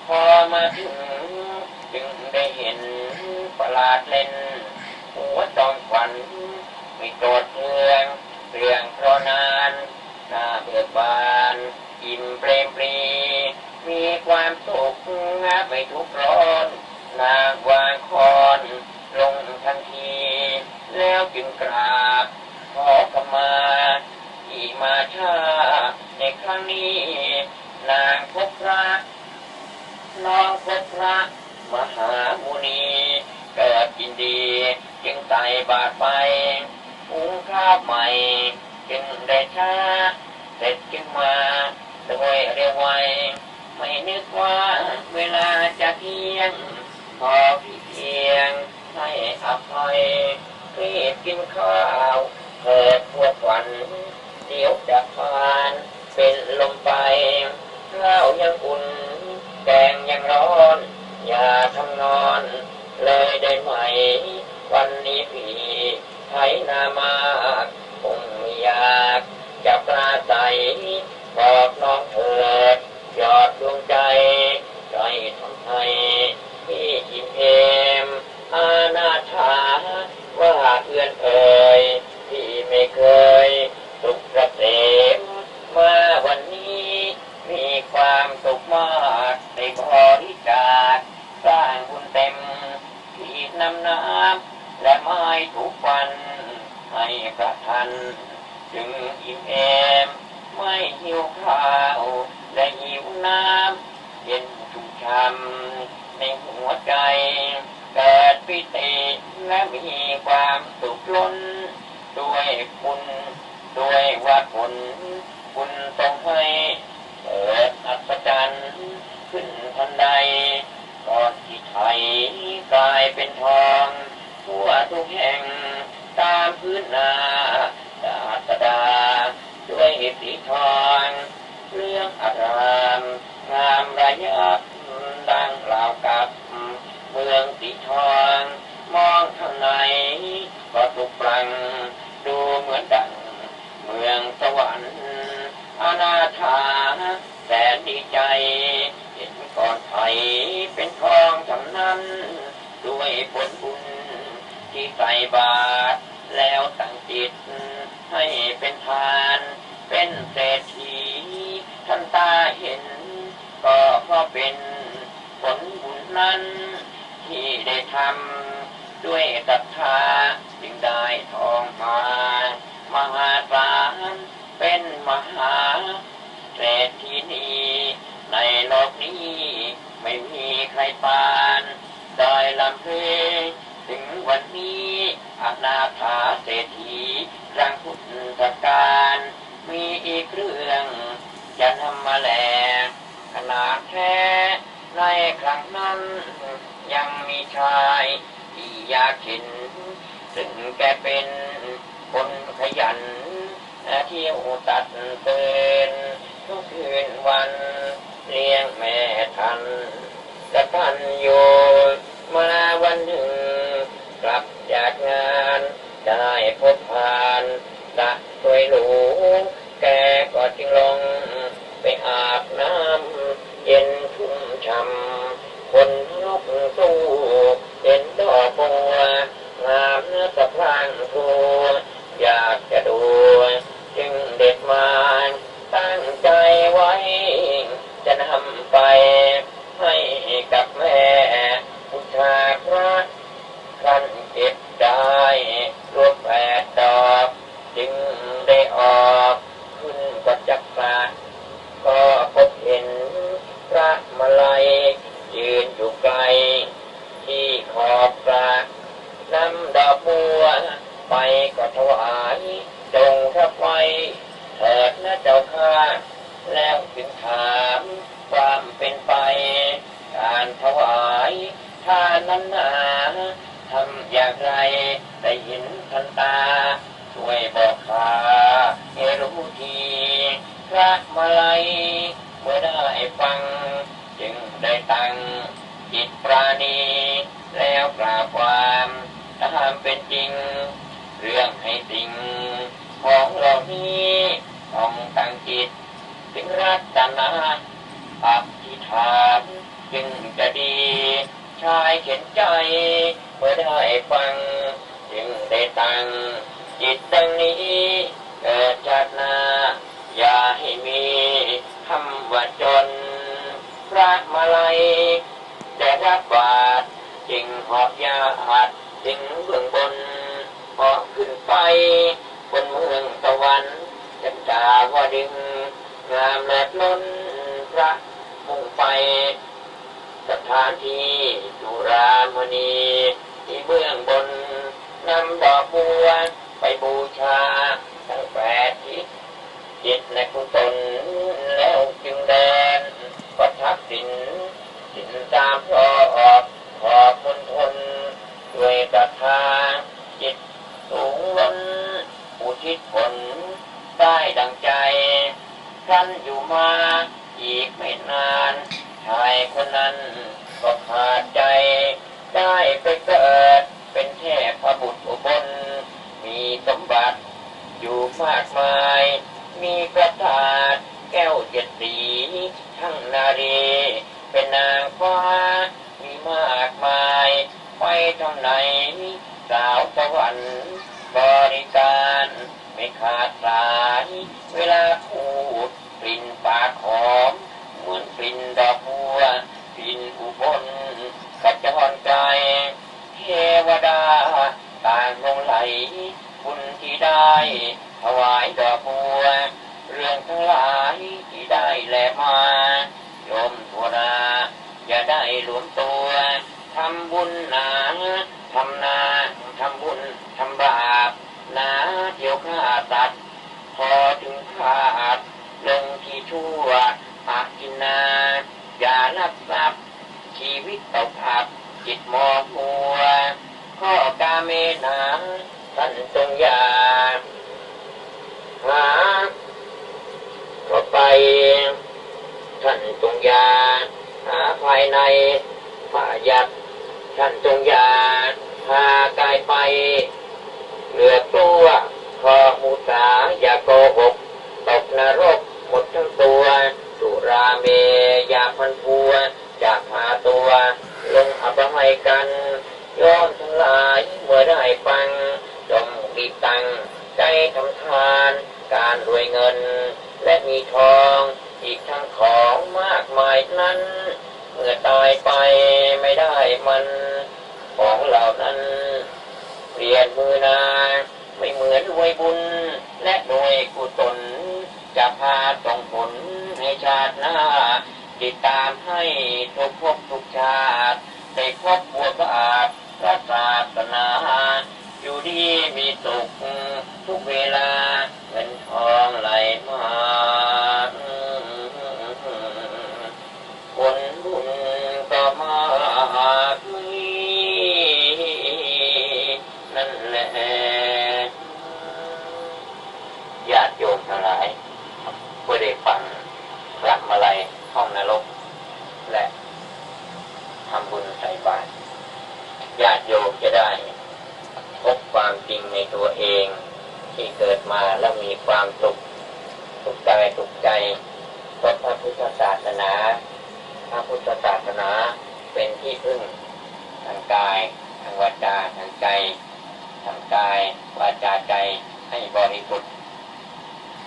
พอมาถึงจึงได้เห็นประหลาดเล่นหัวจอมขวัญไม่โกรธเรื่องเพราะนานหน้าเบิกบานอิ่มเปรมปรีมีความสุขไม่ทุกข์ร้อนนางวางคอนลงทันทีแล้วจึงกราบขอขมาที่มาช้าในครั้งนี้นางพบพระน้องพบพระมหามุนีเกิดยินดีจึงใส่บาตรไปหุงข้าวใหม่จึงได้ช้าเสร็จจึงมาโดยเร็วไวไม่นึกว่าเวลาจะเที่ยงพอพี่เพียงให้อภัยรีบกินข้าวเถิดพวกวันเดี๋ยวจะพานเป็นลมไปข้าวยังอุ่นแกงยังร้อนอย่าทำนอนเลยได้ไหมวันนี้พี่ไถนามากคงไม่อยากจะปราศัยบอกน้องเถิดยอดดวงใจใจทำให้พี่อิ่มเอมอาณาถาว่าเพื่อนเอ่ยที่ไม่เคยสุขเกษมมาวันนี้มีความสุขมากได้บริจาคสร้างบุญเต็มที่น้ำและไม้ทุกวันให้พระท่านจึงอิ่มเอมไม่หิวข้าวและหิวน้ำเย็นชุ่มช่ำในหัวใจเกิดปิติและมีความสุขล้นด้วยคุณด้วยว่าผลคุณต้องให้เกิดอัศจรรย์ขึ้นทันใดก่อนที่ไทยกลายเป็นทองทั่วทุกแห่งตามพื้นนาดาษดาด้วยสีทองเรื่องอารามงามระยับดังเหล่ากับเมืองสีทองมองข้างในก็สุขปรังดูเหมือนดังเมืองสวรรค์อนาถาแสนดีใจเห็นก่อนไทยเป็นทองทั้งนั้นด้วยผลบุญที่ใส่บาตรแล้วตั้งจิตให้เป็นทานเป็นเศรษฐีท่านตาเห็นก็เพราะเป็นผลบุญนั้นที่ได้ทำด้วยศรัทธาจึงได้ทองมามหาศาลเป็นมหาเศรษฐีนีในโลกนี้ไม่มีใครปานได้ลำเพลง ถึงวันนี้อนาถาเศรษฐีรังพุทธการมีอีกเรื่องจะนำมาแลขนาดแท้ในครั้งนั้นยังมีชายที่อยากเห็นซึ่งแกเป็นคนขยันเที่ยวตัดเตือนทุกคืนวันเลี้ยงแม่ทันและท่านอยู่มาวันหนึ่งกลับจากงานได้พบผ่านสระช่วยหลูแกก็จึงลงไปอาบน้ำเย็นชุ่มช่ำคนนกสู้เห็นดอกบัวงามเนื้อสะพรั่งทัวอยากจะดูจึงเด็ดมาตั้งใจไว้จะนำไปให้กับแม่ผู้ชาพระท่านเก็บได้รวม8 ดอกจึงได้ออกขึ้นก็จักรก็พบเห็นพระมาลัยยืนอยู่ไกลที่ขอบกระนำดอกบัวไปก็ถวายจงรับไว้เถิดนะเจ้าข้าแล้วจึงถามความเป็นไปการถวายทานนั้นนาทำอย่างไรได้เห็นทันตาช่วยบอกข้าให้รู้ทีพระมาลัยเมื่อได้ฟังจึงได้ตั้งจิตปราณีแล้วกล่าวความตามเป็นจริงเรื่องให้สิ่งของเหล่านี้ต้องตั้งจิตถึงรัตนาอธิษฐานจึงจะดีชายเข็นใจเมื่อได้ฟังจึงได้ตั้งจิตดังนี้เกิดจากนาอย่าให้มีคำว่าจนพระมาลัยได้รับบาตรจึงหอบยาหัดจึงเบื้องบนพอขึ้นไปบนเมืองสวรรค์จันดาวดึงงามแลบล้นพระมุ่งไปสถานที่จุฬามณีที่เบื้องบนนำดอกบัวไปบูชาทั้ง8 ทิศจิตในกุศลแล้วจึงแดนประทับสินตามพอออกขอบมณฑลด้วยศรัทธาจิตสูงล้นอุทิศผลได้ดังใจท่านอยู่มาอีกไม่นานชายคนนั้นก็ขาดใจได้ไปเกิดเป็นเทพบุตรอุบลมีสมบัติอยู่มากมายมีพระธาตุแก้ว7 สีทั้งนารีเป็นนางฟ้ามีมากมายไปทางไหนสาวสวรรค์บริการไม่ขาดสายเวลาพูดกลิ่นปากหอมเหมือนกลิ่นดอกบัวกลิ่นอุบลกระจรไกลเทวดาต่างลงไหลบุญที่ได้ถวายดอกบัวเรื่องทั้งหลายที่ได้แลมาโยมทั่วนาอย่าได้หลวมตัวทำบุญนาทำนาทำบุญทำบาปนาเที่ยวฆ่าสัตว์พอถึงขาดลงที่ชั่วอากินนาอย่าลักทรัพย์ชีวิตตกอับจิตมองมัวข้อกาเมนาท่านจงอย่าหาก็ไปท่านจงอย่าหาภายในมายัดท่านจงอย่าหากายไปเหลือตัวขอมุสาอย่าโกหกตกนรกหมดทั้งตัวสุราเมยาพันพัวจะพาตัวลงอภัยกันย้อนทั้งหลายเมื่อได้ฟังจงรีบตั้งใจทำทานการรวยเงินและมีทองอีกทั้งของมากมายนั้นเมื่อตายไปไม่ได้มันของเหล่านั้นเปลี่ยนมือนาไม่เหมือนรวยบุญและรวยกุศลจะพาส่งผลให้ชาติหน้าติดตามให้ทุกภพทุกชาติได้พบบัวบาท พระศาสนาอยู่ดีมีสุขทุกเวลาเงินทองไหลมาผลบุญก็มามีนั่นแหละญาติโยมทั้งหลายเพื่อได้ฟังพระมาลัยท่องนรกและทำบุญใส่บาตรญาติโยมจะได้พบความจริงในตัวเองที่เกิดมาแล้วมีความสุขสุขใจสุขใจเพราะพระพุทธศาสนาพระพุทธศาสนาเป็นที่พึ่งทางกายทางวาจาทางใจทางกายวาจาใจให้บริสุทธิ์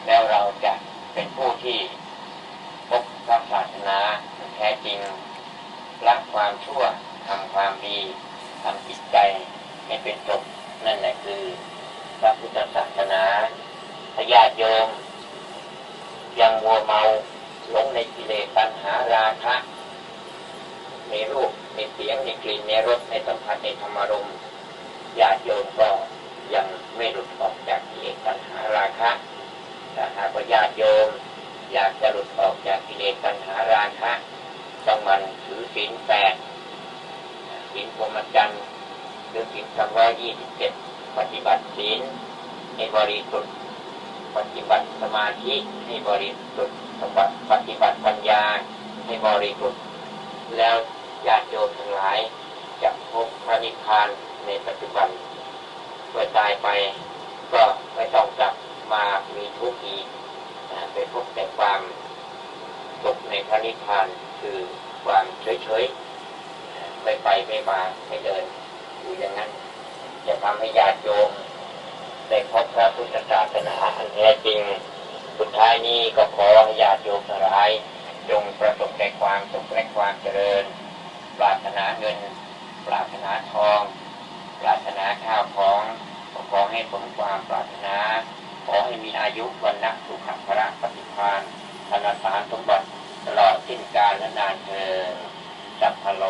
แล้วเราจะเป็นผู้ที่พบพระศาสนาแท้จริงละความชั่วทำความดีทำจิตใจให้เป็นสุขนั่นแหละคือพระพุทธศาสนาถ้าญาติโยมยังมัวเมาหลงในกิเลสตัณหาราคะในรูปในเสียงในกลิ่นในรสในสัมผัสในธรรมารมณ์ญาติโยมก็ยังไม่หลุดออกจากกิเลสตัณหาราคะแต่หากว่าญาติโยมอยากจะหลุดออกจากกิเลสตัณหาราคะต้องมันถือศีล8ศีลพรหมจรรย์หรือศีล227ปฏิบัติศีลให้บริสุทธิ์ปฏิบัติสมาธิให้บริสุทธิ์ปฏิบัติปัญญาให้บริสุทธิ์แล้วญาติโยมทั้งหลายจะพบพระนิพพานในปัจจุบันเมื่อตายไปก็ไม่ต้องกลับมามีทุกข์อีกไปพบแต่ความสุขในพระนิพพานคือความเฉยๆไม่ไปไม่มาไม่เดินอยู่อย่างนั้นจะทำให้ญาติโยมได้พบพระพุทธศาสนาอันแท้จริงสุดท้ายนี้ก็ขอให้ญาติโยมทั้งหลายจงประสบแต่ความสุขและความเจริญปรารถนาเงินปรารถนาทองปรารถนาข้าวของขอให้สมความปรารถนาขอให้มีอายุวันนะสุขภะปฏิภาณธนสารสมบัติตลอดสิ้นกาลและนานเทอญสัพพะโล